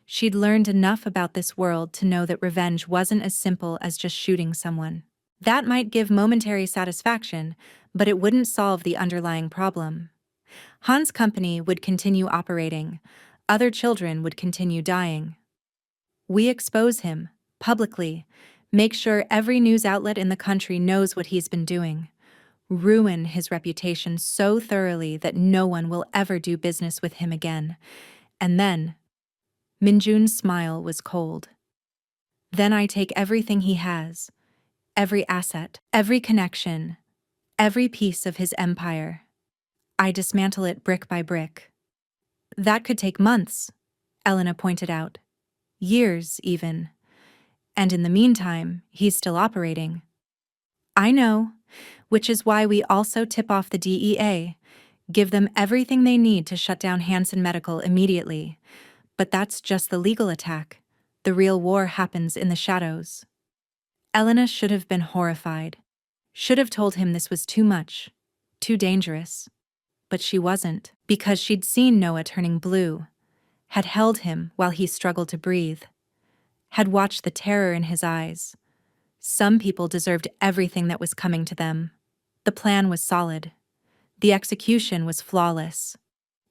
She'd learned enough about this world to know that revenge wasn't as simple as just shooting someone. That might give momentary satisfaction, but it wouldn't solve the underlying problem. Han's company would continue operating. Other children would continue dying. "We expose him, publicly, make sure every news outlet in the country knows what he's been doing. Ruin his reputation so thoroughly that no one will ever do business with him again. And then," Minjun's smile was cold, "then I take everything he has, every asset, every connection, every piece of his empire. I dismantle it brick by brick." "That could take months," Elena pointed out. "Years, even. And in the meantime, he's still operating." "I know, which is why we also tip off the DEA, give them everything they need to shut down Hansen Medical immediately. But that's just the legal attack. The real war happens in the shadows." Elena should have been horrified. Should have told him this was too much, too dangerous. But she wasn't, because she'd seen Noah turning blue, had held him while he struggled to breathe, had watched the terror in his eyes. Some people deserved everything that was coming to them. The plan was solid. The execution was flawless.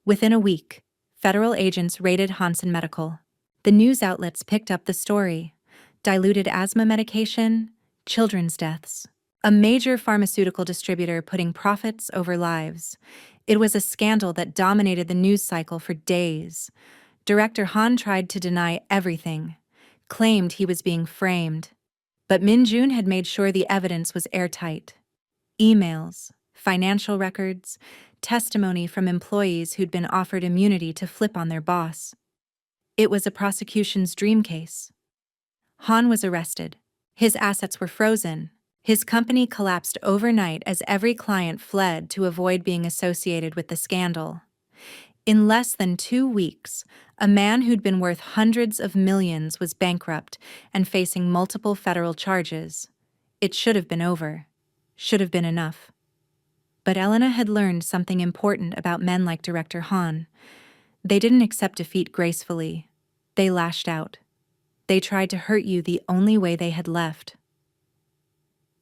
Within a week, federal agents raided Hansen Medical. The news outlets picked up the story. Diluted asthma medication, children's deaths. A major pharmaceutical distributor putting profits over lives. It was a scandal that dominated the news cycle for days. Director Han tried to deny everything, claimed he was being framed. But Minjun had made sure the evidence was airtight. Emails, financial records, testimony from employees who'd been offered immunity to flip on their boss. It was a prosecution's dream case. Han was arrested. His assets were frozen. His company collapsed overnight as every client fled to avoid being associated with the scandal. In less than 2 weeks, a man who'd been worth hundreds of millions was bankrupt and facing multiple federal charges. It should have been over. Should have been enough. But Elena had learned something important about men like Director Han. They didn't accept defeat gracefully. They lashed out. They tried to hurt you the only way they had left.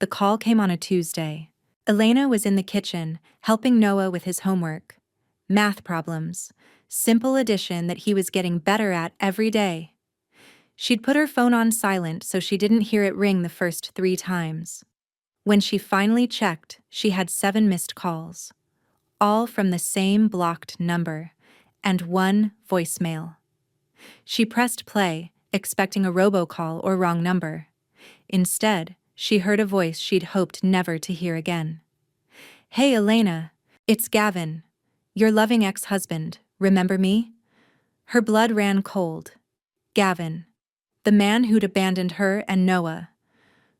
The call came on a Tuesday. Elena was in the kitchen, helping Noah with his homework. Math problems. Simple addition that he was getting better at every day. She'd put her phone on silent so she didn't hear it ring the first 3 times. When she finally checked, she had 7 missed calls. All from the same blocked number, and 1 voicemail. She pressed play, expecting a robocall or wrong number. Instead, she heard a voice she'd hoped never to hear again. "Hey Elena, it's Gavin. Your loving ex-husband, remember me?" Her blood ran cold. Gavin. The man who'd abandoned her and Noah.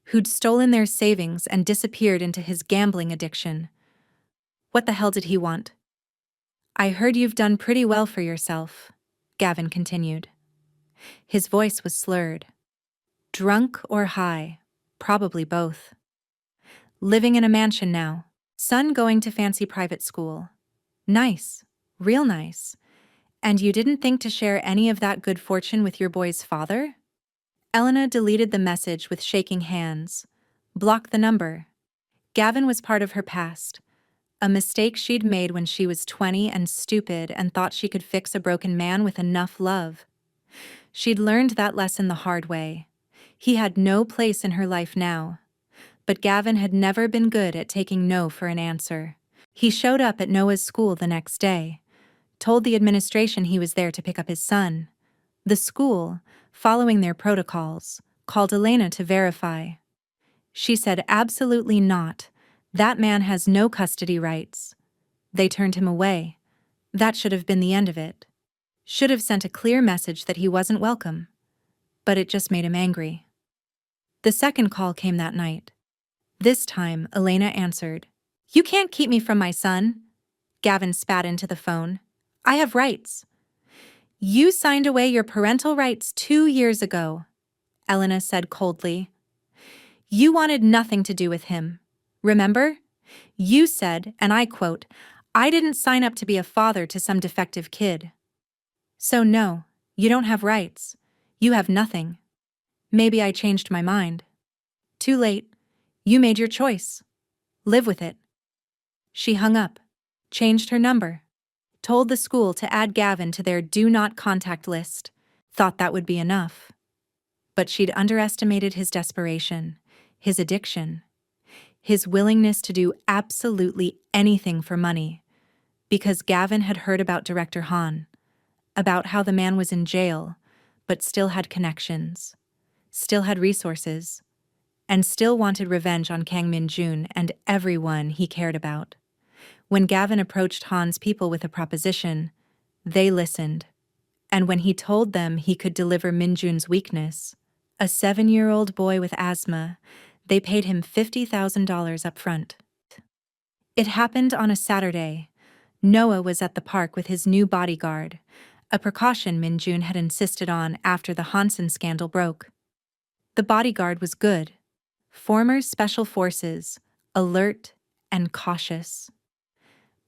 Who'd stolen their savings and disappeared into his gambling addiction. What the hell did he want? "I heard you've done pretty well for yourself," Gavin continued. His voice was slurred. "Drunk or high? Probably both. Living in a mansion now. Son going to fancy private school. Nice. Real nice. And you didn't think to share any of that good fortune with your boy's father?" Elena deleted the message with shaking hands. Blocked the number. Gavin was part of her past. A mistake she'd made when she was 20 and stupid and thought she could fix a broken man with enough love. She'd learned that lesson the hard way. He had no place in her life now. But Gavin had never been good at taking no for an answer. He showed up at Noah's school the next day, told the administration he was there to pick up his son. The school, following their protocols, called Elena to verify. She said absolutely not. That man has no custody rights. They turned him away. That should have been the end of it. Should have sent a clear message that he wasn't welcome. But it just made him angry. The second call came that night. This time, Elena answered. You can't keep me from my son, Gavin spat into the phone. I have rights. You signed away your parental rights 2 years ago, Elena said coldly. You wanted nothing to do with him. Remember? You said, and I quote, I didn't sign up to be a father to some defective kid. So no, you don't have rights. You have nothing. Maybe I changed my mind. Too late. You made your choice. Live with it. She hung up, changed her number, told the school to add Gavin to their do not contact list, thought that would be enough. But she'd underestimated his desperation, his addiction, his willingness to do absolutely anything for money, because Gavin had heard about Director Han, about how the man was in jail, but still had connections, still had resources, and still wanted revenge on Kang Min-jun and everyone he cared about. When Gavin approached Han's people with a proposition, they listened. And when he told them he could deliver Min-jun's weakness, a 7-year-old boy with asthma, they paid him $50,000 up front. It happened on a Saturday. Noah was at the park with his new bodyguard, a precaution Min-jun had insisted on after the Hansen scandal broke. The bodyguard was good. Former Special Forces, alert and cautious.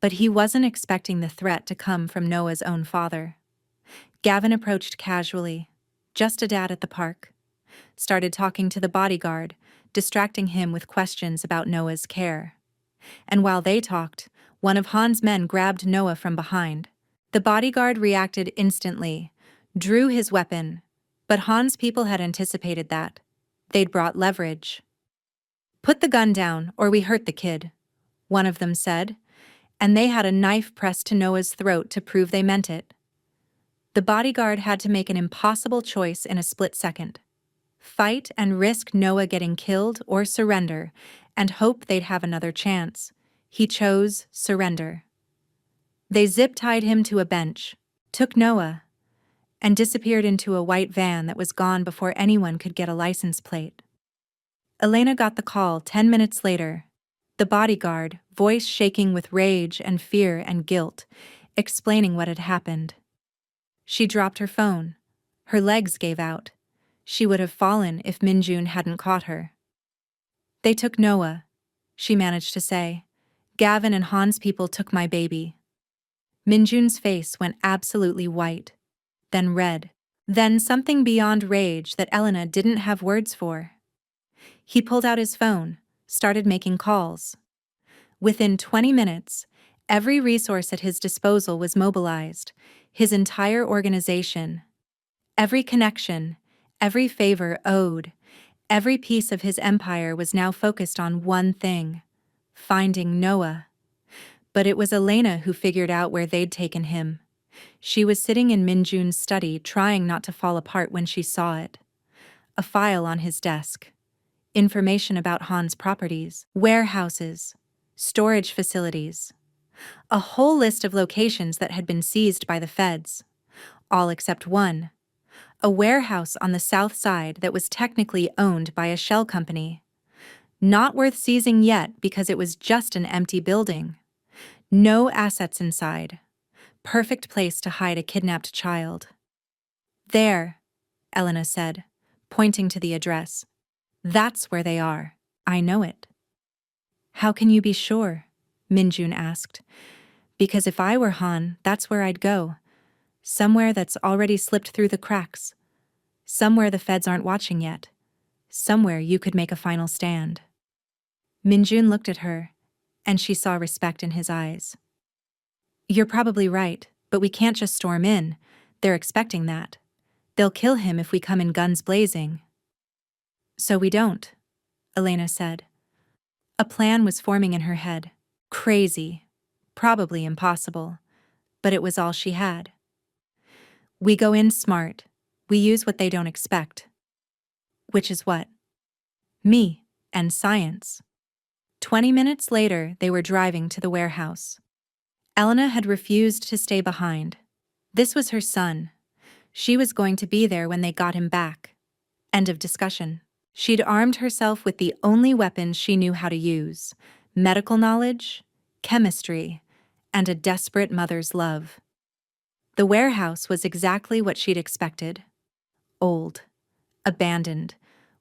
But he wasn't expecting the threat to come from Noah's own father. Gavin approached casually, just a dad at the park, started talking to the bodyguard, distracting him with questions about Noah's care. And while they talked, one of Han's men grabbed Noah from behind. The bodyguard reacted instantly, drew his weapon, but Han's people had anticipated that. They'd brought leverage. Put the gun down, or we hurt the kid, one of them said, and they had a knife pressed to Noah's throat to prove they meant it. The bodyguard had to make an impossible choice in a split second. Fight and risk Noah getting killed or surrender and hope they'd have another chance. He chose surrender. They zip-tied him to a bench, took Noah, and disappeared into a white van that was gone before anyone could get a license plate. Elena got the call 10 minutes later. The bodyguard, voice shaking with rage and fear and guilt, explaining what had happened. She dropped her phone. Her legs gave out. She would have fallen if Min-jun hadn't caught her. They took Noah, she managed to say. Gavin and Han's people took my baby. Min-jun's face went absolutely white, then red, then something beyond rage that Elena didn't have words for. He pulled out his phone, started making calls. Within 20 minutes, every resource at his disposal was mobilized, his entire organization. Every connection, every favor owed, every piece of his empire was now focused on one thing: finding Noah. But it was Elena who figured out where they'd taken him. She was sitting in Min-jun's study, trying not to fall apart when she saw it. A file on his desk. Information about Han's properties, warehouses, storage facilities. A whole list of locations that had been seized by the feds. All except one. A warehouse on the south side that was technically owned by a shell company. Not worth seizing yet because it was just an empty building. No assets inside. Perfect place to hide a kidnapped child. There, Elena said, pointing to the address. That's where they are. I know it. How can you be sure? Min-jun asked. Because if I were Han, that's where I'd go. Somewhere that's already slipped through the cracks. Somewhere the feds aren't watching yet. Somewhere you could make a final stand. Min-jun looked at her, and she saw respect in his eyes. You're probably right, but we can't just storm in. They're expecting that. They'll kill him if we come in guns blazing. So we don't, Elena said. A plan was forming in her head. Crazy. Probably impossible. But it was all she had. We go in smart. We use what they don't expect. Which is what? Me and science. 20 minutes later, they were driving to the warehouse. Elena had refused to stay behind. This was her son. She was going to be there when they got him back. End of discussion. She'd armed herself with the only weapons she knew how to use, medical knowledge, chemistry, and a desperate mother's love. The warehouse was exactly what she'd expected. Old, abandoned,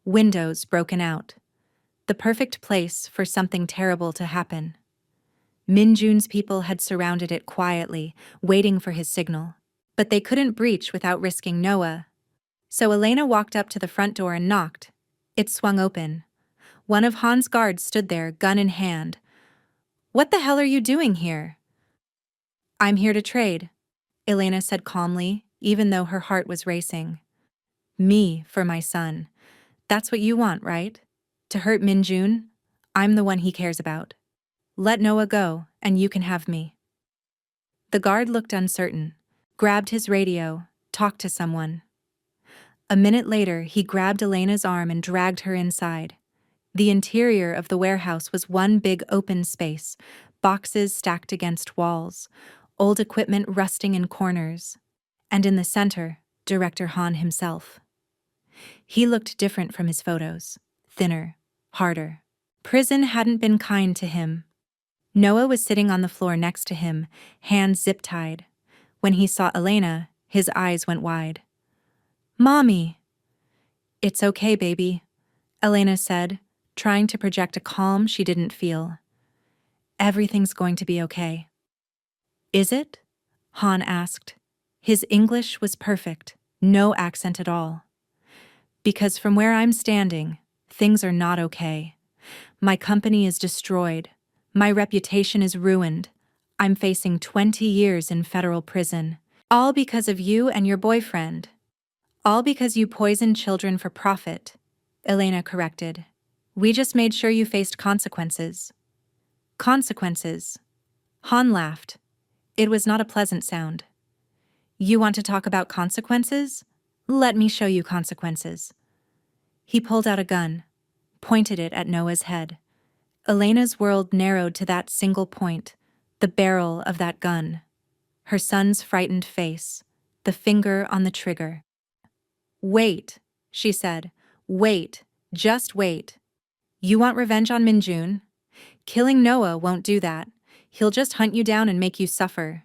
windows broken out. The perfect place for something terrible to happen. Minjun's people had surrounded it quietly, waiting for his signal. But they couldn't breach without risking Noah. So Elena walked up to the front door and knocked. It swung open. One of Han's guards stood there, gun in hand. "What the hell are you doing here?" "I'm here to trade," Elena said calmly, even though her heart was racing. "Me for my son. That's what you want, right? To hurt Minjun? I'm the one he cares about. Let Noah go, and you can have me." The guard looked uncertain, grabbed his radio, talked to someone. A minute later, he grabbed Elena's arm and dragged her inside. The interior of the warehouse was one big open space, boxes stacked against walls, old equipment rusting in corners. And in the center, Director Han himself. He looked different from his photos, thinner, harder. Prison hadn't been kind to him. Noah was sitting on the floor next to him, hands zip-tied. When he saw Elena, his eyes went wide. "Mommy!" "It's okay, baby," Elena said, trying to project a calm she didn't feel. "Everything's going to be okay." "Is it?" Han asked. His English was perfect, no accent at all. "Because from where I'm standing, things are not okay. My company is destroyed. My reputation is ruined. I'm facing 20 years in federal prison. All because of you and your boyfriend. All because you poisoned children for profit," Elena corrected. "We just made sure you faced consequences." "Consequences?" Han laughed. It was not a pleasant sound. "You want to talk about consequences? Let me show you consequences." He pulled out a gun, pointed it at Noah's head. Elena's world narrowed to that single point, the barrel of that gun. Her son's frightened face, the finger on the trigger. "Wait," she said. "Wait, just wait. You want revenge on Minjun? Killing Noah won't do that. He'll just hunt you down and make you suffer.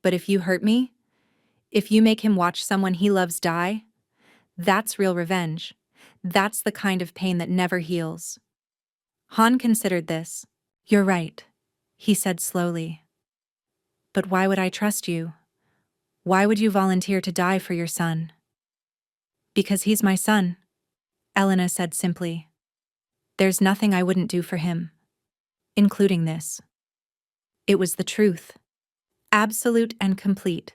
But if you hurt me, if you make him watch someone he loves die, that's real revenge. That's the kind of pain that never heals." Han considered this. "You're right," he said slowly. "But why would I trust you? Why would you volunteer to die for your son?" "Because he's my son," Elena said simply. "There's nothing I wouldn't do for him. Including this." It was the truth. Absolute and complete.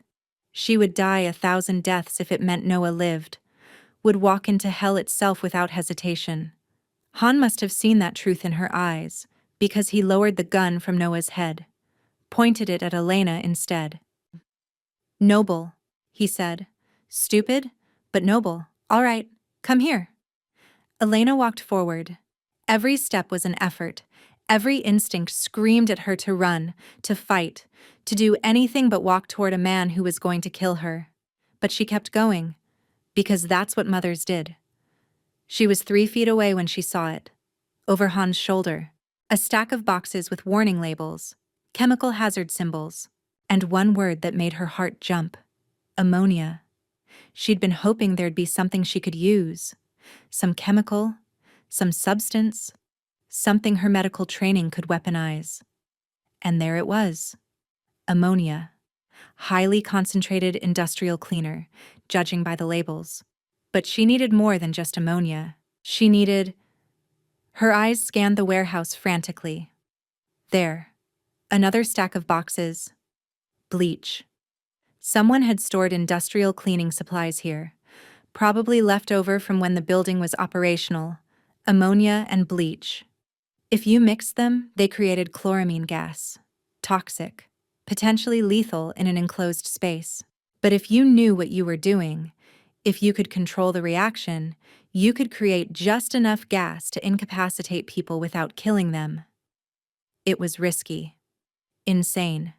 She would die 1,000 deaths if it meant Noah lived, would walk into hell itself without hesitation. Han must have seen that truth in her eyes, because he lowered the gun from Noah's head, pointed it at Elena instead. "Noble," he said. "Stupid, but noble. All right, come here." Elena walked forward. Every step was an effort. Every instinct screamed at her to run, to fight, to do anything but walk toward a man who was going to kill her. But she kept going, because that's what mothers did. She was 3 feet away when she saw it. Over Han's shoulder, a stack of boxes with warning labels, chemical hazard symbols, and one word that made her heart jump: ammonia. She'd been hoping there'd be something she could use, some chemical, some substance, something her medical training could weaponize. And there it was. Ammonia. Highly concentrated industrial cleaner, judging by the labels. But she needed more than just ammonia. She needed... Her eyes scanned the warehouse frantically. There. Another stack of boxes. Bleach. Someone had stored industrial cleaning supplies here, probably left over from when the building was operational. Ammonia and bleach. If you mixed them, they created chloramine gas. Toxic. Potentially lethal in an enclosed space. But if you knew what you were doing, if you could control the reaction, you could create just enough gas to incapacitate people without killing them. It was risky. Insane.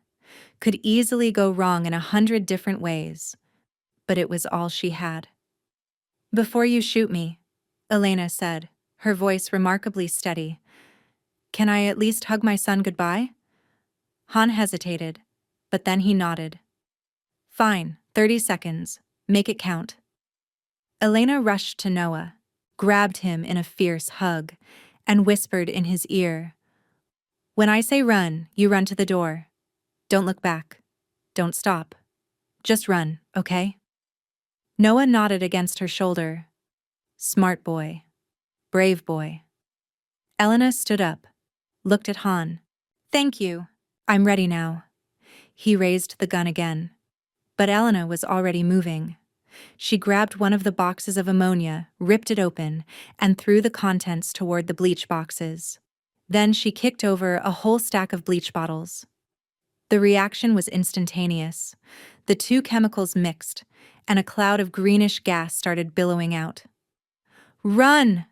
Could easily go wrong in 100 different ways. But it was all she had. "Before you shoot me," Elena said, her voice remarkably steady, Can I at least hug my son goodbye? Han hesitated, but then he nodded. Fine, 30 seconds. Make it count. Elena rushed to Noah, grabbed him in a fierce hug, and whispered in his ear, When I say run, you run to the door. Don't look back. Don't stop. Just run, okay? Noah nodded against her shoulder. Smart boy. Brave boy. Elena stood up, looked at Han. Thank you. I'm ready now. He raised the gun again. But Elena was already moving. She grabbed one of the boxes of ammonia, ripped it open, and threw the contents toward the bleach boxes. Then she kicked over a whole stack of bleach bottles. The reaction was instantaneous. The two chemicals mixed, and a cloud of greenish gas started billowing out. Run!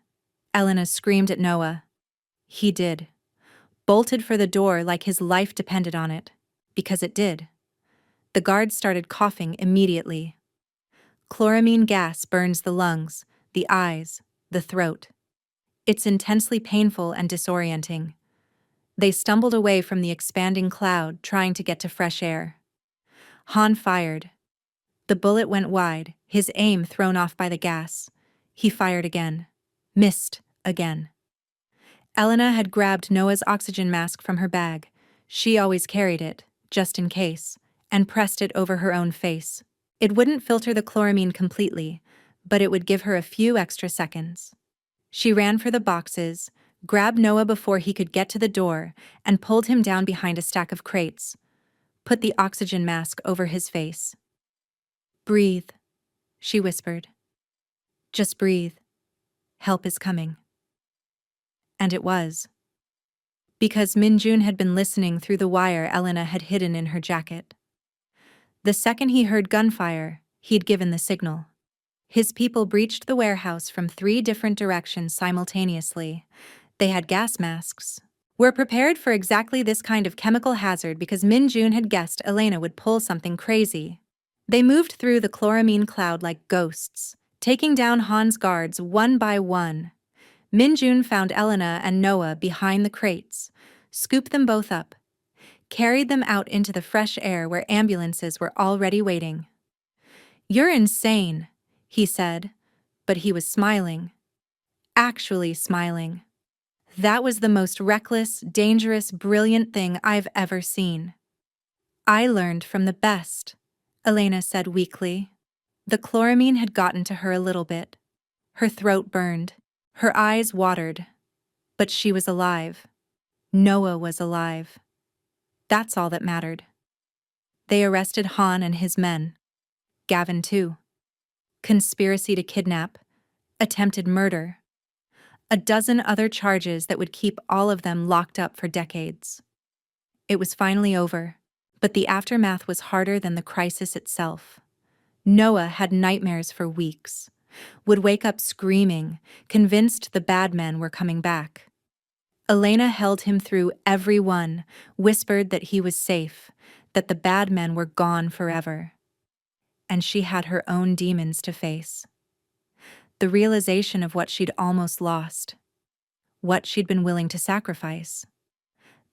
Elena screamed at Noah. He did. Bolted for the door like his life depended on it, because it did. The guards started coughing immediately. Chloramine gas burns the lungs, the eyes, the throat. It's intensely painful and disorienting. They stumbled away from the expanding cloud, trying to get to fresh air. Han fired. The bullet went wide, his aim thrown off by the gas. He fired again. Missed again. Elena had grabbed Noah's oxygen mask from her bag. She always carried it, just in case, and pressed it over her own face. It wouldn't filter the chloramine completely, but it would give her a few extra seconds. She ran for the boxes, grabbed Noah before he could get to the door, and pulled him down behind a stack of crates. Put the oxygen mask over his face. Breathe, she whispered. Just breathe. Help is coming. And it was. Because Min-jun had been listening through the wire Elena had hidden in her jacket. The second he heard gunfire, he'd given the signal. His people breached the warehouse from 3 different directions simultaneously. They had gas masks. Were prepared for exactly this kind of chemical hazard because Min-jun had guessed Elena would pull something crazy. They moved through the chloramine cloud like ghosts, taking down Han's guards one by one. Min-jun found Elena and Noah behind the crates, scooped them both up, carried them out into the fresh air where ambulances were already waiting. You're insane, he said, but he was smiling. Actually smiling. That was the most reckless, dangerous, brilliant thing I've ever seen. I learned from the best, Elena said weakly. The chloramine had gotten to her a little bit. Her throat burned. Her eyes watered. But she was alive. Noah was alive. That's all that mattered. They arrested Han and his men. Gavin too. Conspiracy to kidnap. Attempted murder. A dozen other charges that would keep all of them locked up for decades. It was finally over, but the aftermath was harder than the crisis itself. Noah had nightmares for weeks. Would wake up screaming, convinced the bad men were coming back. Elena held him through every one, whispered that he was safe, that the bad men were gone forever. And she had her own demons to face. The realization of what she'd almost lost, what she'd been willing to sacrifice.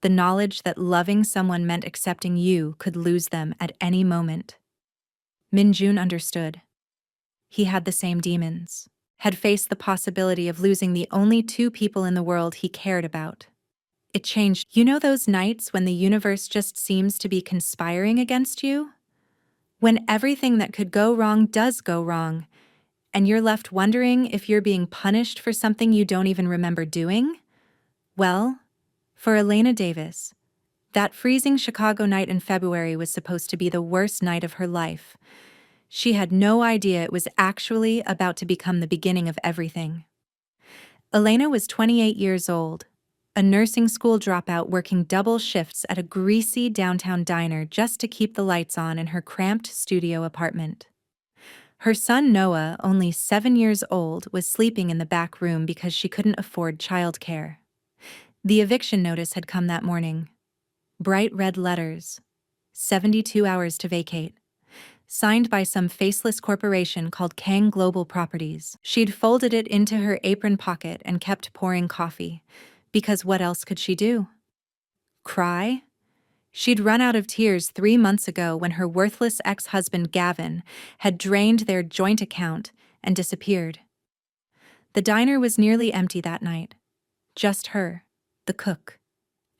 The knowledge that loving someone meant accepting you could lose them at any moment. Min-jun understood. He had the same demons, had faced the possibility of losing the only 2 people in the world he cared about. It changed. You know those nights when the universe just seems to be conspiring against you? When everything that could go wrong does go wrong, and you're left wondering if you're being punished for something you don't even remember doing? Well, for Elena Davis, that freezing Chicago night in February was supposed to be the worst night of her life. She had no idea it was actually about to become the beginning of everything. Elena was 28 years old, a nursing school dropout working double shifts at a greasy downtown diner just to keep the lights on in her cramped studio apartment. Her son Noah, only 7 years old, was sleeping in the back room because she couldn't afford childcare. The eviction notice had come that morning. Bright red letters. 72 hours to vacate. Signed by some faceless corporation called Kang Global Properties. She'd folded it into her apron pocket and kept pouring coffee, Because what else could she do? Cry? She'd run out of tears 3 months ago when her worthless ex-husband Gavin had drained their joint account and disappeared. The diner was nearly empty that night. Just her, the cook,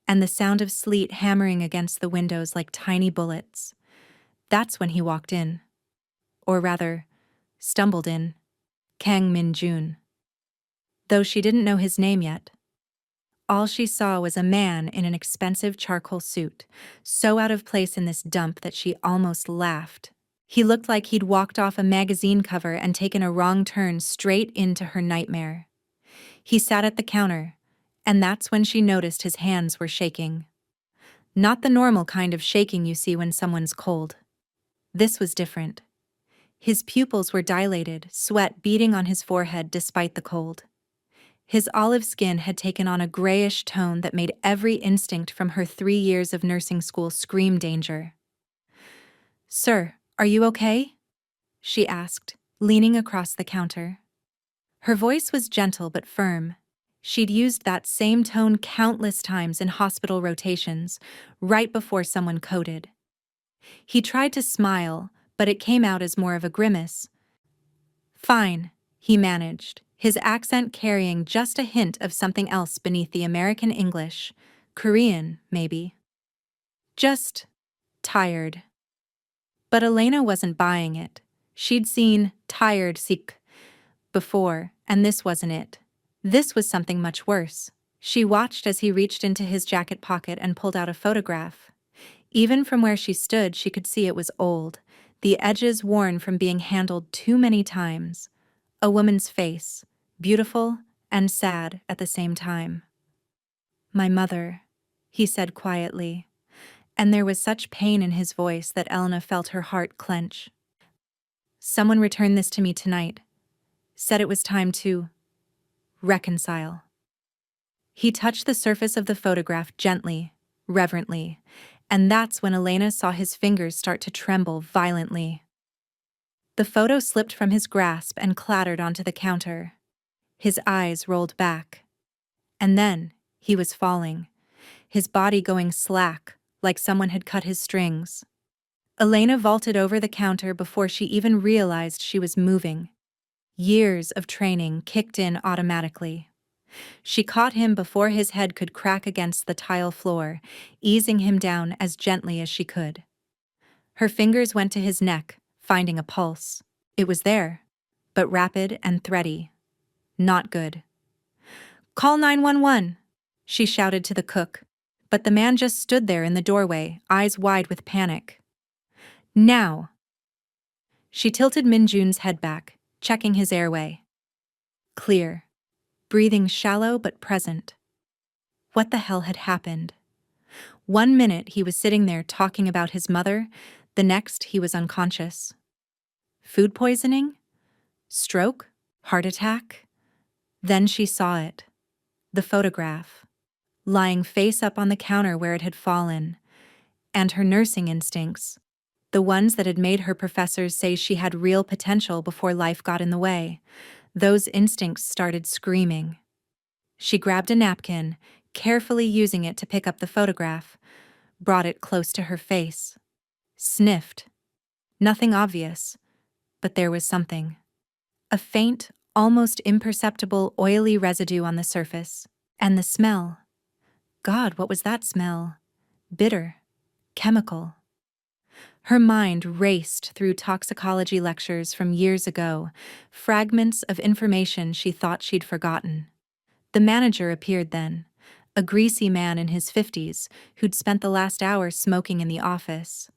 and the sound of sleet hammering against the windows like tiny bullets. That's when he walked in. Or rather, stumbled in. Kang Min-jun. Though she didn't know his name yet. All she saw was a man in an expensive charcoal suit, so out of place in this dump that she almost laughed. He looked like he'd walked off a magazine cover and taken a wrong turn straight into her nightmare. He sat at the counter, and that's when she noticed his hands were shaking. Not the normal kind of shaking you see when someone's cold. This was different. His pupils were dilated, sweat beading on his forehead despite the cold. His olive skin had taken on a grayish tone that made every instinct from her 3 years of nursing school scream danger. "Sir, are you okay?" she asked, leaning across the counter. Her voice was gentle but firm. She'd used that same tone countless times in hospital rotations, right before someone coded. He tried to smile, but it came out as more of a grimace. "Fine," he managed, his accent carrying just a hint of something else beneath the American English. Korean, maybe. "Just tired." But Elena wasn't buying it. She'd seen tired sick before, and this wasn't it. This was something much worse. She watched as he reached into his jacket pocket and pulled out a photograph. Even from where she stood, she could see it was old, the edges worn from being handled too many times. A woman's face, beautiful and sad at the same time. "My mother," he said quietly, and there was such pain in his voice that Elena felt her heart clench. "Someone returned this to me tonight. Said it was time to reconcile." He touched the surface of the photograph gently, reverently, and that's when Elena saw his fingers start to tremble violently. The photo slipped from his grasp and clattered onto the counter. His eyes rolled back. And then, he was falling, his body going slack, like someone had cut his strings. Elena vaulted over the counter before she even realized she was moving. Years of training kicked in automatically. She caught him before his head could crack against the tile floor, easing him down as gently as she could. Her fingers went to his neck, finding a pulse. It was there, but rapid and thready. Not good. "Call 911, she shouted to the cook, but the man just stood there in the doorway, eyes wide with panic. "Now!" She tilted Min-jun's head back, checking his airway. Clear. Breathing shallow but present. What the hell had happened? 1 minute he was sitting there talking about his mother, the next he was unconscious. Food poisoning? Stroke? Heart attack? Then she saw it. The photograph. Lying face up on the counter where it had fallen. And her nursing instincts. The ones that had made her professors say she had real potential before life got in the way. Those instincts started screaming. She grabbed a napkin, carefully using it to pick up the photograph, brought it close to her face. Sniffed. Nothing obvious, but there was something. A faint, almost imperceptible oily residue on the surface. And the smell. God, what was that smell? Bitter. Chemical. Her mind raced through toxicology lectures from years ago, fragments of information she thought she'd forgotten. The manager appeared then, a greasy man in his 50s who'd spent the last hour smoking in the office.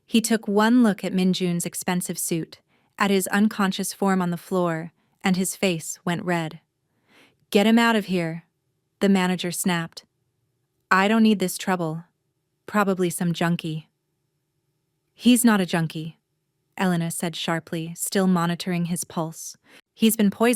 He took one look at Min-jun's expensive suit, at his unconscious form on the floor, and his face went red. "Get him out of here," the manager snapped. "I don't need this trouble. Probably some junkie." "He's not a junkie," Elena said sharply, still monitoring his pulse. "He's been poisoned."